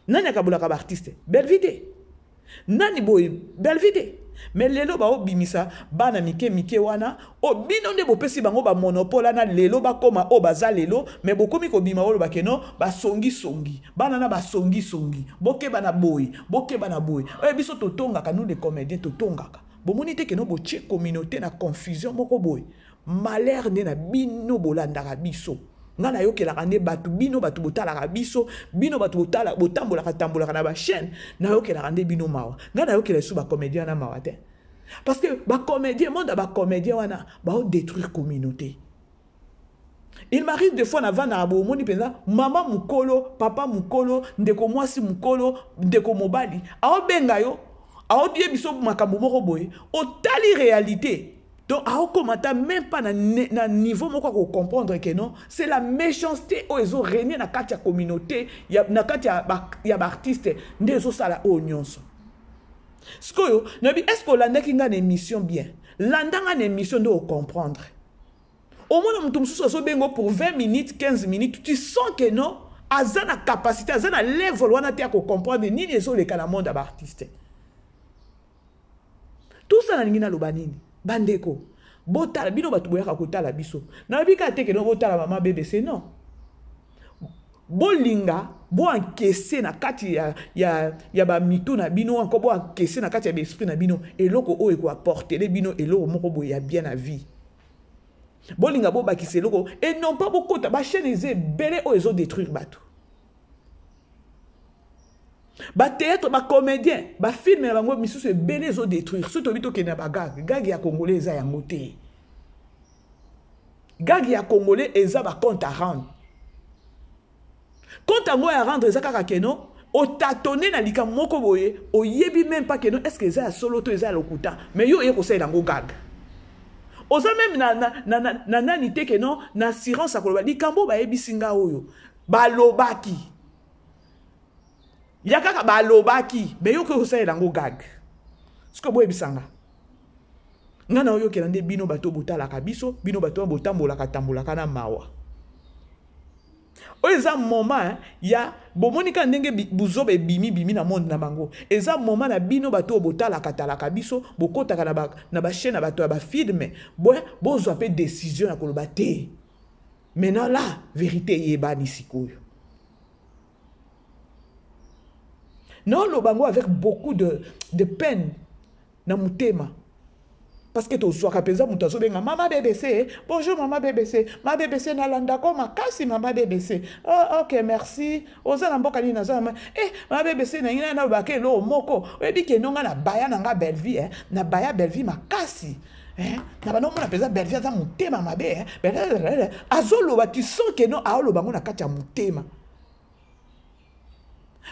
Nani akabula ka artiste. Belle vite. Nani boy belle vite. Mais lelo ba obimisa bana mike wana obino nde bopesi bango ba monopole na lelo ba koma o baza lelo mais bokomi ko bima olo ba keno ba songi bana na ba songi boke bana boy biso totonga ka nous les comédiens totonga ka bomoni te keno boche communauté na confusion moko boy malheur ne na bino bolanda ka biso ngana yo kela kande batu bino batu botala ka biso bino batu botala botambola ka tambola na ba chaîne na yo kela kande bino mawa ngana yo kela su ba comédien na mawa te parce que ba comédien monde ba comédien wana ba o détruire communauté. Il m'arrive des fois na vana abo moni penza mama mukolo papa mukolo ndeko mwasi mukolo ndeko mobali a benga yo a bie biso makambo moko boye o tali réalité. Donc, à même pas na niveau moko ko comprendre que non, c'est la méchanceté où ils ont régné na katia communauté, na katia ya artiste ndezo sala o nyonso. Skoyo, nabi est-ce que landa ki ngane émission bien? Landa ngane émission de comprendre. Au moins mutum suso so bengo pour 20 minutes, 15 minutes, tu sens que non, azana capacité, azana level wana te ko comprendre ni les le kana monde ba artiste. Tout ça na ngina lobanini. Bandeko, botala bino batu boyaka kotala biso. Na bika teke no botala mama BBC non. Bolinga bo encaisser na kati ya ba mito na bino encore bo encaisser na kati ya esprit na bino eloko o eko apporter les bino eloko moko bo ya bien na vie bolinga bo bakise eloko et non pas beaucoup ba chaîne eze belé o ezo détruire bato ba théâtre ba comédien ba film na bango misusu ebele ezo détruire surtout bito ke na ba gag ya congolais eza ya ngote gag ya congolais eza ba compte à rendre compte à moi à rendre eza kaka keno o tâtonner na lika moko boye o yebi même pas keno est-ce que eza ya solo to eza ya lokuta mais yo ye ko sala ngo gag oza même na nani te keno na assurance akoloba likambo ba yebisinga oyo balobaki ya kaka balobaki mais yo ko sala ngo gag ce que boye bisanga ngana oyo kelande bino bato botala kabiso bino bato botambola na mawa oyo eza moment ya bomonika ndenge buzobe bimi na monde na bango eza moment na bino bato botala katalaka biso bokotaka na ba chaîne na bato ya ba film bozwa pe décision na koloba te maintenant la vérité yebani sikoyo non lo bango avec beaucoup de peine na mutema. Parce que tu sois capable de dire maman BBC, bonjour maman BBC, ma BBC na landako makasi maman BBC. Oh ok merci. Oza na mboka ni nazama. Ma BBC na ina na bake lo moko. Oyebi ke nonga na baya na nga Belleville na baya Belleville makasi. Na bano mona peza Belleville za mutema mabe azolo ba tu sens que non aolo bango na kati ya mutema.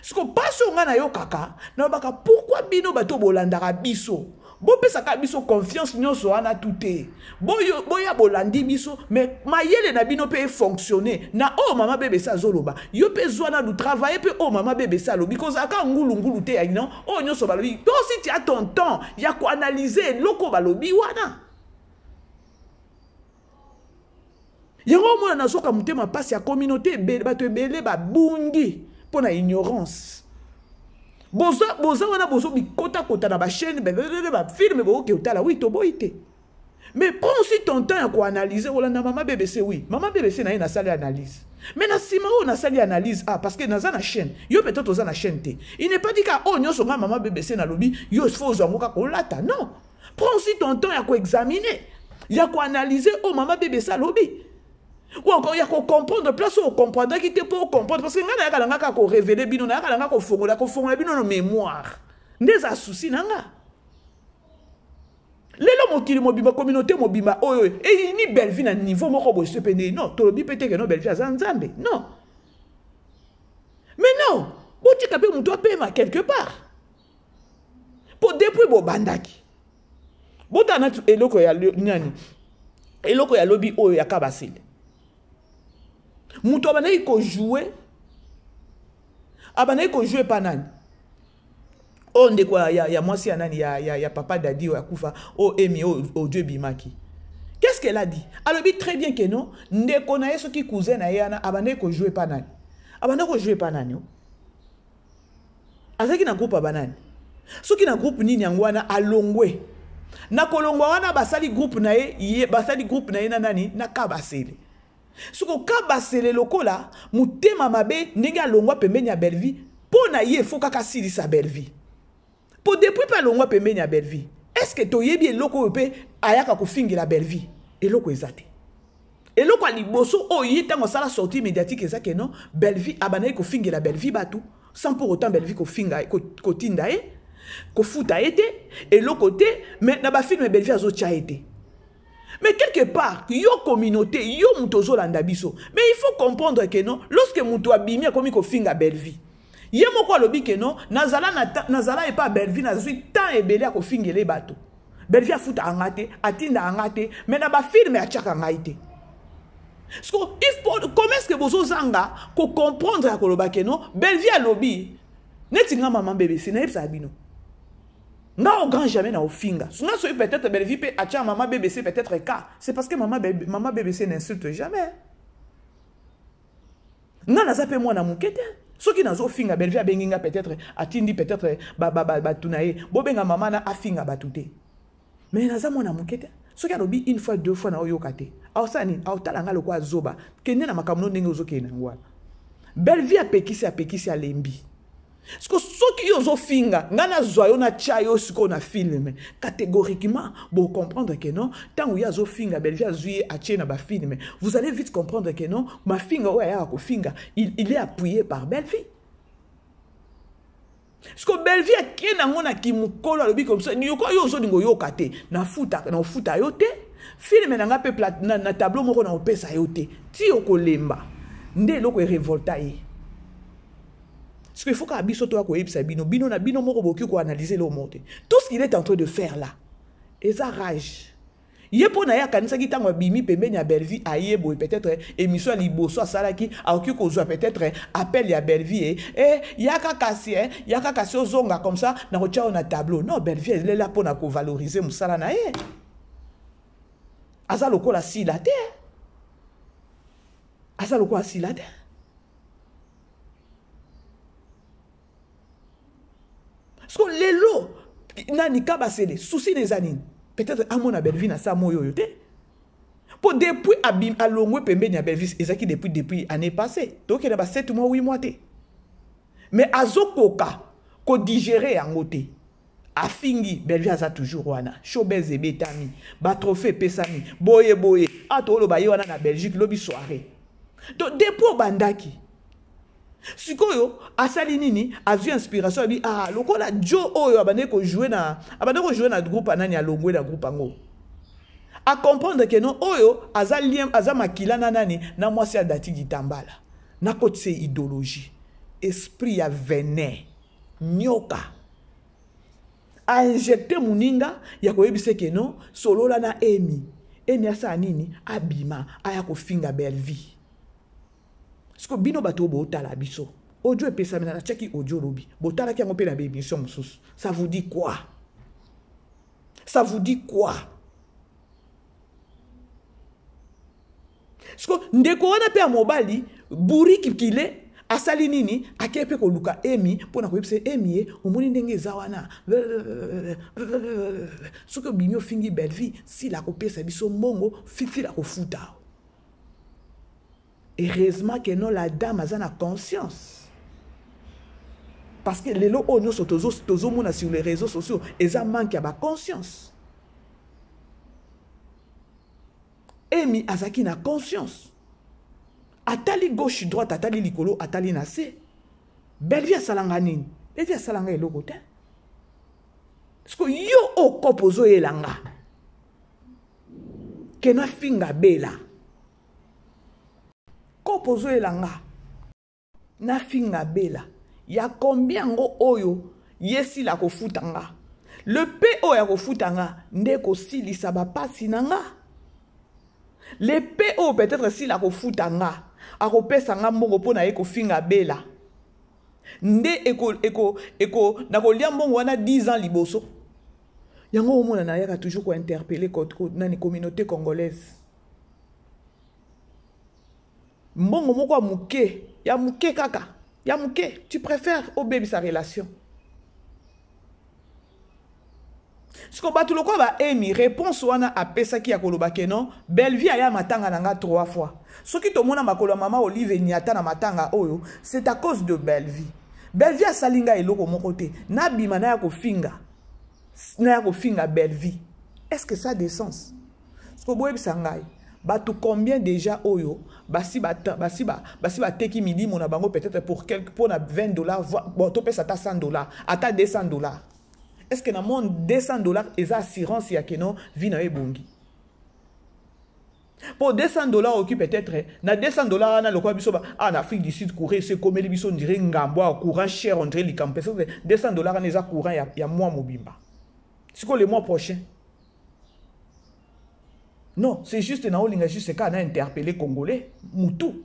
Ce qu'on passe au ngana yo kaka na baka pourquoi bino bato bolandaka biso. Bo pesa ka biso confiance nyonso wana touté. Boya bolandi biso mais mayele na bino pe fonctionner. Na oh mama bébé sa zoloba. Yo pe zwana du travailler pe oh mama bébé sa lo because aka ngulu te non. Oh nyonso balobi. Toi si tu as ton temps, ya ko analyser loko balobi wana. Yango mona na soka mutema passe ya communauté bato ebele ba bungi pour na ignorance. Boza wana bozo bikota na ba chaîne ba film bo ke utala oui to boité mais prends aussi ton temps à quoi analyser wala na maman BBC oui maman BBC na ina salle analyse mais na sima on a salle analyse parce que na za na chaîne yo peut-être oza na chaîne te il n'est pas dit ka oh nyoso nga maman BBC na lobi yo faut zo ngoka ko lata non prends aussi ton temps à quoi examiner ya ko analyser oh maman BBC lobi ou encore il y a qu'on comprendre place où comprendre qui te pour comprendre parce que ngana yaka nga ko révéler bino na yaka nga ko fongola bino no mémoire ndeza souci nanga lelo mokili mobimba communauté mobimba oyo et ni Belleville na niveau moko bo se pene non to lobi pété que no Belleville za nzambe non mais non boti kapé muto pema quelque part pour depuis bo bandaki botana eloko ya nyani eloko ya lobi oyo ya kabasile muto abanayi ko jouer panani o ndeko ya mwasi ya nani ya papa dadi ya kufa o emi o Dieu bimaki qu'est-ce qu'elle a dit alobi très bien que non ndeko na yeso ki cousin na yana abanayi ko jouer panani azaki na groupe abanani soki na groupe nini yango wana alongwe na kolongwa wana basali groupe na ye na nani na kabasele soko kabasele lokola mutema mabe ndenge alongwa pembeni ya Belleville pona ye faut kaka silisa Belleville po depuis pa longwa pembeni ya Belleville est-ce que toyebi eloko pe ayaka kofingela Belleville eloko ezate eloko aliboso oyi tango sala sortie médiatique ezake non Belleville abanayi kofingela Belleville batu sans pour autant Belleville kofinga kotinda e kofuta ete eloko te mais na ba film Belleville azotia ete. Mais quelque part, yo communauté, yo mutozo landa biso. Mais il faut comprendre que non, lorsque muto abimi akomi ko finga Belleville. Ye moko alobi que non, nazala e pas Belleville, nazui tant ebele ko fingele bato. Belleville afuta angate, atinda angate, mais na ba film a chaka ngaite. Comment est-ce que vous zanga ko comprendre akoloba que non, Belleville alobi. Neti nga maman BBC na yebsa bino. Nga au grand jamais na ofinga. Sunga soy peut-être Belleville pe acha maman BBC peut-être cas. C'est parce que maman BBC n'insulte jamais. Nga na zape moi na mukete. Soki na zo finga Belleville benginga peut-être atindi peut-être ba tunaye. Bo benga maman na afinga batute. Mais na za moi na mukete. Soki alobi une fois deux fois na oyokate. Aosani aotala nga lokwa zoba. Kende na makamuno ndenge ozokena ngwa. belle vie apekisi alembi. Parce que ceux qui ont finga, ngana zoyo na chayo siko na film, catégoriquement, vous comprendre que non, tant où y a zo finga, belle vie a zouye a na ba film, vous allez vite comprendre que non, ma finga ou ya ko finga, il est appuyé par belle vie. Parce que belle vie a qui na ngona ki mukolo alobi comme ça, ni ko yo zo ningo yo kate, na futa yote, film na nga pe plat na tableau moko na opesa yote, ti okolemba, nde loko révolta ye. Parce qu'il faut qu'à bisoto ko yebisa bino na bino moko boki ko analyser le monde. Tout ce qu'il est en train de faire là, et ça rage. Yepo na ya kanisa ki tango bimi pembeni ya Belleville ayebo peut-être émission liboso salaki aoki ko zo peut-être appel ya Belleville yaka kasi ozonga comme ça na ko tia na tableau. Non, Belleville elle est là pour na ko valoriser musala na ye. Aza lokola sila te. Aza lokola sila te. Parce que les lots, nani kabasele, souci des anines. Peut-être à mon Belleville na sa moyo yote. Pour depuis abim alongwe pembe na Belleville, ezaki depuis année passée. Donc il y a 7 mois 8 mois te. Mais azokoka ko digérer en côté. Afingi Belleville aza toujours wana. Showbiz betami, ba trophée pesami, boye. Atolo ba wana na Belgique lobi soirée. Donc depuis bandaki sikoyo asali nini azu inspiration bi lokola Joe oyo abane ko jouer na groupe anani alongwe na groupe ango a comprendre que non oyo aza makila na nani na mwasi adati gitambala na kotse idéologie esprit ya venin nyoka a injecté muninga ya ko yebise que non solo la na emi asa nini abima aya ko finga belle vie. Parce que bino bato botala biso. Audio et pesa mena cheki audio lobi. Botala ki ngope na émission mususu. Ça vous dit quoi? Ça vous dit quoi? Parce que ndeko wana pe mobali buri kikile asali nini akepe ko luka emi pona ko yebise emi omoni ndenge zawana. Ce que bimio fingi belle vie si la ko pesa biso mbongo fiti la ko futa. Heureusement que non, la dame a la conscience. Parce que les lots sont tous sur les réseaux sociaux. Et ça manque à ma conscience. Emi Azaki na conscience. Atali gauche droite, atali likolo, atali nase. Belleville a salanganine. Belleville a salanga et logote. Parce que yo o kopozo elanga. Kena finga bela. Kopozo elanga na finga bela ya combien ngo oyo yesi la ko futanga le PO ya ko futanga nde ko silisa ba pasi nanga le PO peut-être si la ko futanga a ko pesa nga mbongo pona ye ko finga bela nde eko na ko lia mbongo wana 10 ans liboso yango omona na yaka toujours ko interpeller nani communauté congolaise. Mbongo moko muke, ya muke kaka, ya muke, tu préfères au bébé sa relation. Ce qu'on bat tout le quoi va émi réponse wana a pesa ki ya koloba kenon, Belleville aya matanga nanga 3 fois. Ce qui to mona makolo mama Olive niata na matanga oyo, c'est à cause de Belleville. Belleville a salinga eloko moko te, na bima na ya ko finga. Na ya ko finga Belleville. Est-ce que ça a des sens? Ce que boye bisangai. Batou combien déjà oyo basi teki midi mon bango peut-être pour $20 bon to pesa ta $100 ata $200. Est-ce que na mon $200 eza assurance ya keno vi na ebongi pour $200 oki peut-être na $200 na lokwa biso en Afrique du Sud courir c'est comme les biso dirait ngambo courant cher on dirait li campé $200 na eza courant ya mois mobimba c'est quoi le mois prochain. Non, c'est juste juste quand on a interpellé Congolais, Moutou.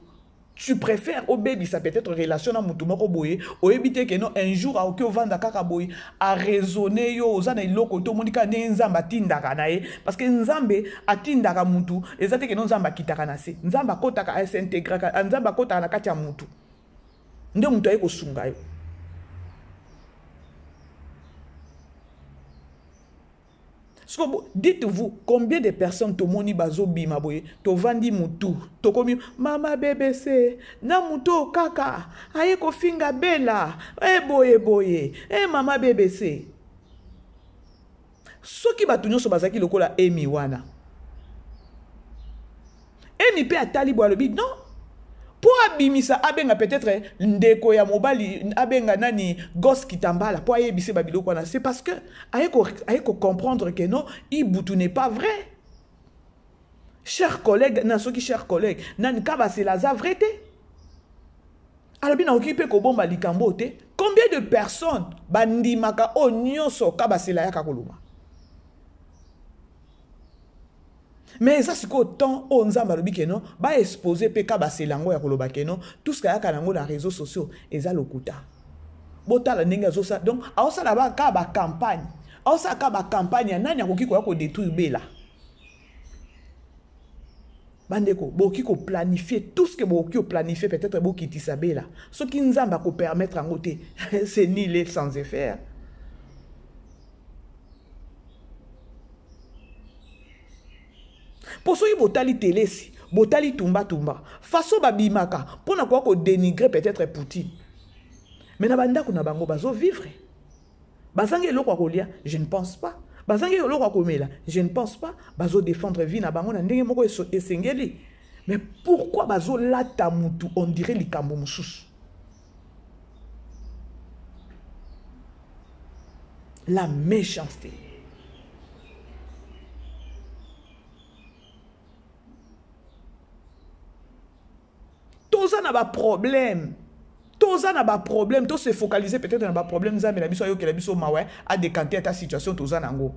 Tu préfères au baby, ça peut être relation à Moutou Moko Boye, au éviter que non, un jour, à aucun vent d'Akaka Boye, à raisonner, yo, aux années locaux, tout le monde dit Nzamba Tindaka nae, parce que Nzambe a Tindaka Moutou, et ça, c'est que Nzamba Kitakanase, Nzamba Kotaka a s'intégré, Nzamba Kota na Katia Moutou. Nde Moutou aye ko sunga yo. Dites-vous, combien de personnes to moni bazo bima boye, to vandi mutu, to komi mama BBC, na mutu kaka, aye ko finga bela, boye, mama BBC. Soki batu nyonso bazaki lokola Emi wana. Emi pe atali bo alobi, non. Pour abimisa abenga peut-être ndeko ya mobali abenga nani gosse kitambala pour ayebise babilo kwana, c'est parce que ayeko comprendre que non, ibutu n'est pas vrai. Chers collègues, nasoki chers collègues, nani kaba c'est la vraie. Alors bien occupé ko bomba likambo te. Combien de personnes bandimaka onyoso kaba c'est la yaka koluma. Mais ça c'est qu'autant on zamba lobi que non, ba exposer pe ka ba selango ya koloba que non, tout ce qu'il y a kanango dans les réseaux sociaux eza lokuta. Bota la ninga zo ça. Donc a ça là ba ka ba campagne. A ça ka ba campagne nani akoki ko détruire bela. Bandeko, boki ko planifier tout ce que boki ko planifier peut-être boki tisabela. Ce qui nzamba ko permettre en côté, c'est ni les sans effet. Pour ceux qui botali télé, botali tumba. Façon babimaka, pour na quoi dénigrer peut-être Poutine. Mais na banda kuna bango bazo vivre. Bazange lo kwa kolia, je ne pense pas. Bazange lo kwa komela, je ne pense pas. Bazo défendre vie na bango na ndenge moko esengeli. Mais pourquoi bazo lata mutu on dirait likambo mususu? La méchanceté. Tous n'a pas problème. Tous n'a pas problème. Tous se focaliser peut-être dans pas problème. Mais la biso que la biso mawe a décanté ta situation. Tous nango.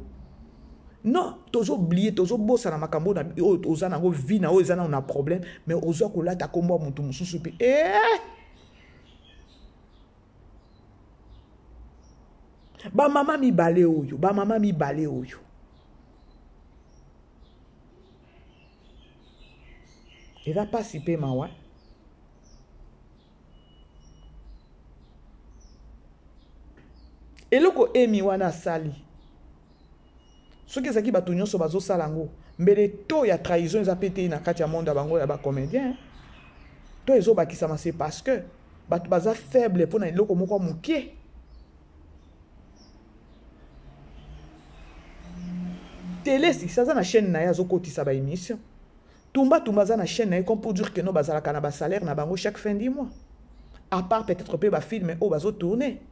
Non, tous oublié, tous bossa na makambo na tous nango vie na ozana on a problème. Mais ozo ko la ta kombo mutu mususu pe. Ba mama mi balé oyo. Ba mama mi balé oyo. Il va participer mawe. Et loko Emi wana sali. Ce qui est qui batunyo so bazo salango. Mbele to ya trahison ils a pété na kati ya monde bango ya ba comédien. To ezo bakisama c'est parce que batu baza faible pour na loko moko mukie. Télé si ça na chaîne na ya zo kotisa ba émission. Tumba za na chaîne na comme pour dire que no bazala kana ba salaire na bango chaque fin du mois. À part peut-être pe ba film o bazo tourner.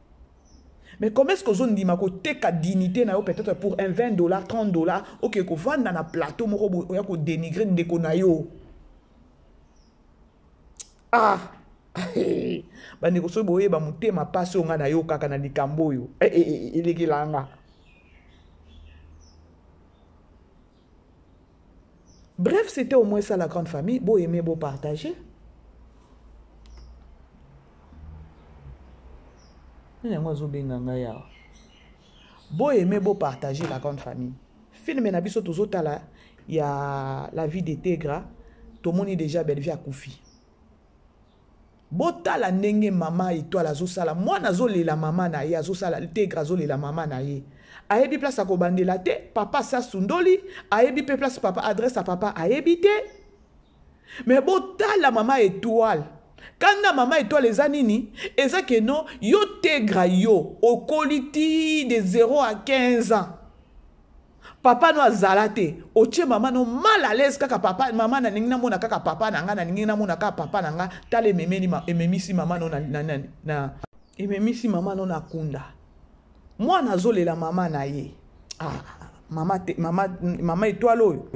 Mais comment est-ce que vous avez dit que dignité peut-être pour un $20, $30, ok, que vous vendez dans un plateau, vous avez dénigré de konayo. Ah, bah négocier boye bah monter ma passion na yo kaka na likambo yo. Il est là. Bref, c'était au moins ça la grande famille. Beau aimer, beau partager. Beau aimer, beau partager la grande famille. Film na biso tozota la il y a la vie de Tegra. Tout le monde est déjà belle vie à Koufi. Bota la nenge mama et toi la zosala. Moi nazo le la mama na ye azosala Tegra zo le la mama na ye. Ayebi place à kobande la te papa sa sundoli. Ayebi pe place papa adresse à papa ayebi te. Mais bota la mama étoile. Quand la maman étoile les anini, et ça que non, yo Tegra yo, au quality de 0 à 15 ans. Papa no azalate, oche maman no mal à l'aise kaka papa, maman na ningina mona kaka papa na nga na ningina mona kaka papa na nga, tale memisi maman no na ememisi maman no na kunda. Moi nazole la maman na ye. Ah, maman étoile oyo.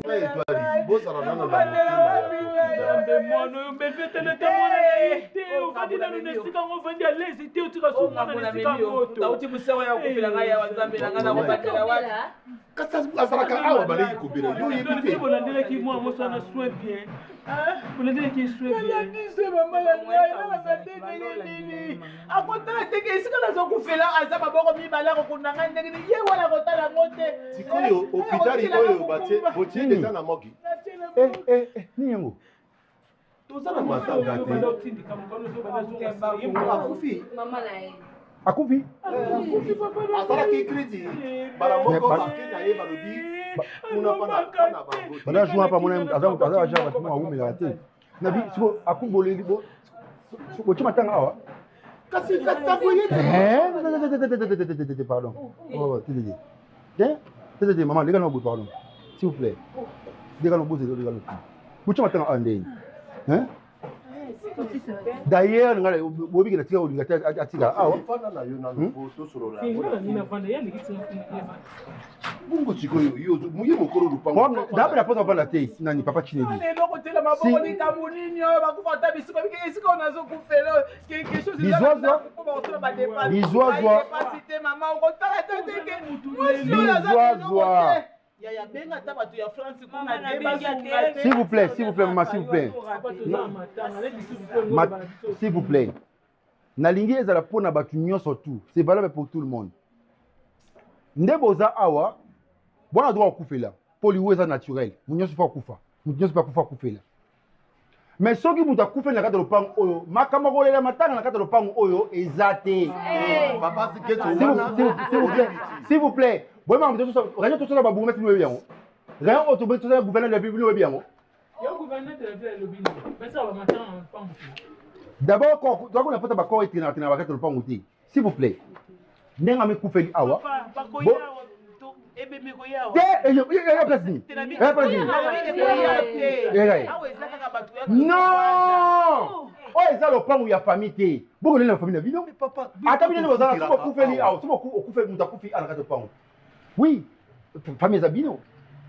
Akufi? Asala ki kriti. Bara moko bakenya ye balobi Pendant que je pas mon ami, avant que moi ou me raté. Nabi, siko akumbole libo. Siko tu m'attends là. Kasi ça voyait. Pardon. Oh, t'es maman, les gars non pardon. S'il vous plaît. Les gars non bout, les gars non. Vous tu m'attends en ligne. Hein? D'ailleurs, bobi que tira olinga atika awa bungo chiko yo muye mokoro lupango ndabe na posa bala te nani papa Chinedu lelo kotela maboko ni kamunini yo bakufata bisiko bike isiko nazo kufela quelque chose bizwa mama ngotala tete bizwa ya benga ta batu ya France kuna s'il vous plaît maman s'il vous plaît nalingi ezala pona batu nyonso tout c'est valable pour tout le monde ndeboza awa bona droit okufela poliweza naturel munyoso fa kufa munyoso pa kufa kufela mais soki muta kufela na kata lopango oyo makamba kolela matanga na kata lopango oyo ezate papa s'il vous plaît bon maman rien tout ça ba bourgmestre nous bien rien auto tout ça gouverneur de la Bible nous bien d'abord quand on a pas ba corps étina na kata lopango ti s'il vous plaît ndenga me kufeli awa non oh eza lopango ya famille te boko na famille na bino ata bino bazala somo kufeli awa somo okufeli muta kufi ala kata lopango oui famille za bino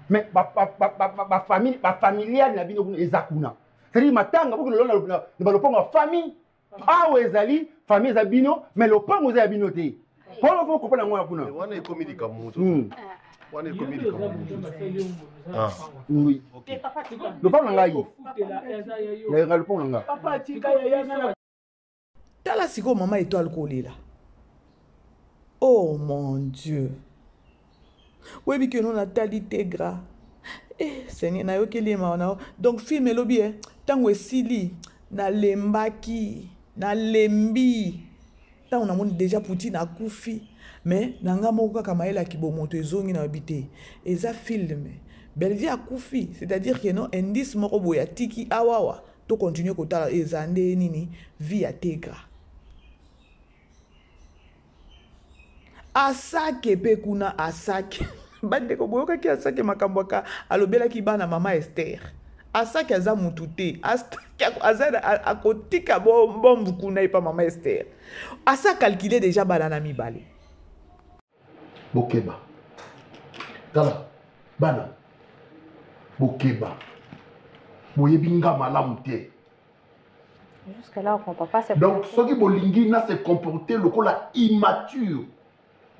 mais ba famille ba familiale na bino eza kuna c'est-à-dire matanga boko na ba lopango ya famille awa ezali famille za bino mais lopango za bino te. Pourquoi vous comprenez moi kuna? On est comédie comme oui. Le papa ngai. Le papa ngai. Papa tika ya. Tala siko mama étoile kolela. Oh mon Dieu. Oui que nous Nathalie Tegra. Seigneur na yokeli maona. Donc film lobby tango esili na lembaki na lembi. On a déjà Poutine a koufi mais nanga moko kaka maela kibomoto ezongi na habité eza film Belvie a koufi c'est-à-dire que non indice moko boya tiki awawa to continuer kotala ezande nini via Tegra asake pe kuna asake bande ko boyoka ki asake makambo ka alobela ki bana mama Esther asake aza mutu te azada akotika bombu kuna ipa mama Esther asa calculer déjà banana mibale bokeba tala bana bokeba boyebinga malamu te jusqu'à là on comprend pas c'est donc soki bolingi na se comporter lokola immature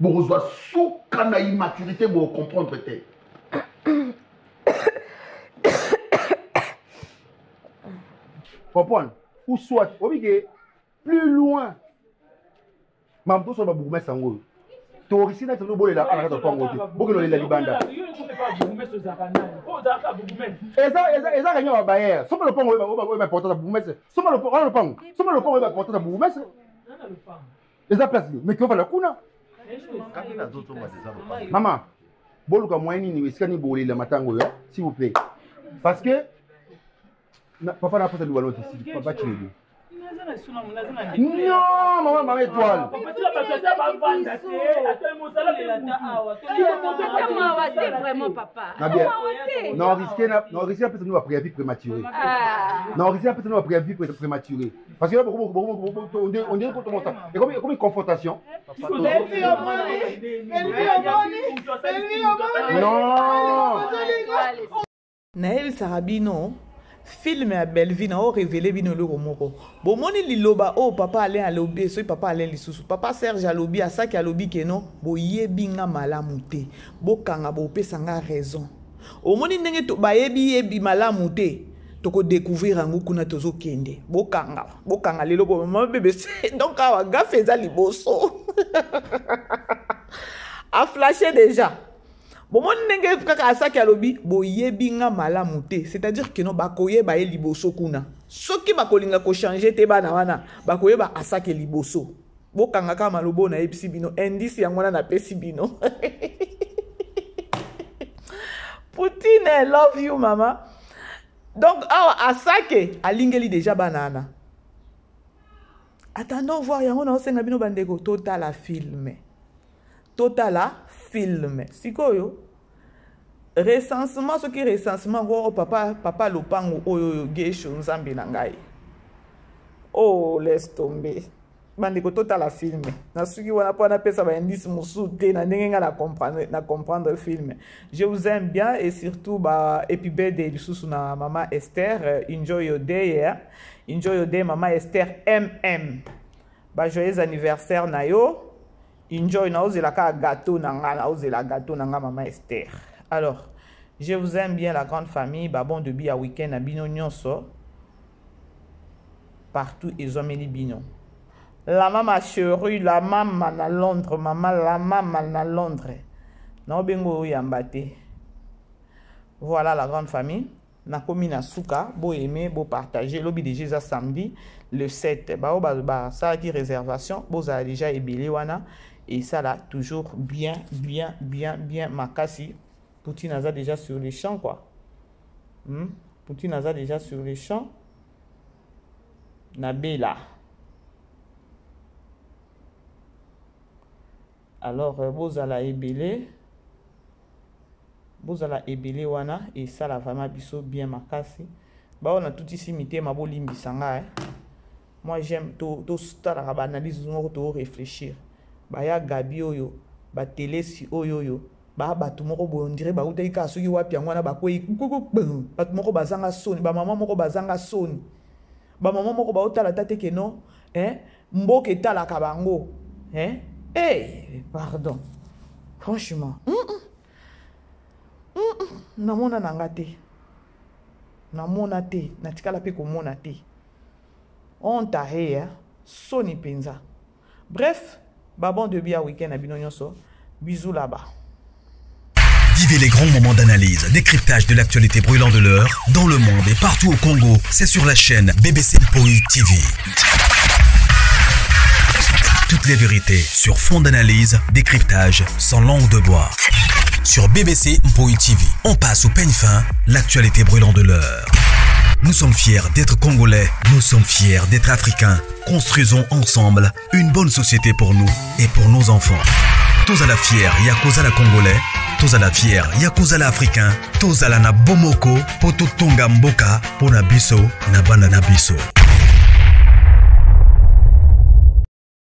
bokozwa suka na immaturité bo comprendre te comprendre ou soit obligé plus loin mam to so ba bugume sango to risina to bole la ala to pango te bokelo la libanda eza kanya ba bayer so le pango ba porta bugume so le pango ba porta bugume eza place mais que va la kuna maman boluka moyeni ni eskani bole la matango yo s'il vous plaît parce que papa n'a pas de loi ici papa Chinedu non maman étoile vraiment papa non risquer peut-être nous après vie prématurée non risquer peut-être nous après vie prématurée parce que là on dirait qu'on commence et comme une confrontation non Naël Sarabino film ya Belvie na o révélé bino le moko bomoni liloba o papa Alain alobi so papa Alain lisusu papa Serge alobi asaki alobi ke non boyebinga malamu te bokanga bopesanga raison omoni ndenge to bayebi malamu te toko découvrir angu kuna tozo kende bokanga lelo bo mama bébé donc awa gafeza liboso a flashé déjà bon mon ndenge kaka asaki alobi boyebinga malamu te c'est-à-dire que non bakoyeba ye liboso kuna soki bakolinga ko changer te bana wana bakoyeba asaki liboso bokanga kama malobo na ebisi bino indice yango na pesi bino Poutine, I love you, maman. Donc, à Sake, à Lingeli déjà banana. Attendons voir, yango na osenga bino bandeko total a filme. Total a filme. Sikoyo. Recensement, ce qui recensement, papa lopango oyo geisho nzambi na ngai. Oh, laisse tomber. Bandeko total a filme. Na suki wana po na pesa ba indice musu te na ndenge nga na comprendre le film. Je vous aime bien et surtout ba happy birthday lisusu na maman Esther. Enjoy your day, yeah. Enjoy your day, maman Esther MM. Ba joyeux anniversaire na yo. Enjoy na ozela ka gâteau na nga na ozela gâteau na nga maman Esther. Alors, je vous aime bien la grande famille. Ba bon début à week-end à bino nyonso. Partout ils ont mis bino. La maman chérie, la maman à Londres, maman la maman à Londres. Non bengo yambate. Voilà la grande famille. Na komi na souka, beau aimer, beau partager. Lobby de Jésus samedi le 7. Ça qui réservation, beau ça déjà ébélé wana et ça là toujours bien makasi. Poutine a déjà sur les champs quoi. Poutine a déjà sur les champs. Nabela. Alors, vous allez wana et ça la vraiment biso bien makasi. Bah on a tout ici mité ma bolimbi sanga. Moi j'aime tout stara ba analyse to réfléchir. Ba ya gabi oyo, ba télé si oyo. Ba batu moko bo ndire ba utai ka soki wapi ngwana ba kwei batu moko bazanga soni, ba maman moko bazanga soni. Ba maman moko ba utala tate ke non, mboke tala ka bango, Hey, pardon. Franchement. Namona nangate. Namona te. Natikala pe komona te. On ta hea. Soni penza. Bref, babon de bia week-end à Binonyoso. Bisous là-bas. Vivez les grands moments d'analyse, décryptage de l'actualité brûlante de l'heure, dans le monde et partout au Congo. C'est sur la chaîne BBC Mpoi TV. Toutes les vérités sur fond d'analyse, décryptage sans langue de bois. Sur BBC Mpoi TV, on passe au peigne fin, l'actualité brûlante de l'heure. Nous sommes fiers d'être Congolais, nous sommes fiers d'être Africains. Construisons ensemble une bonne société pour nous et pour nos enfants. Tous à la fière, Yakoza la Congolais, tous à la fière, Yakoza la Africain, tous à la na Bomoko, Poto Tonga Mboka, Pona Biso, na Banana Biso.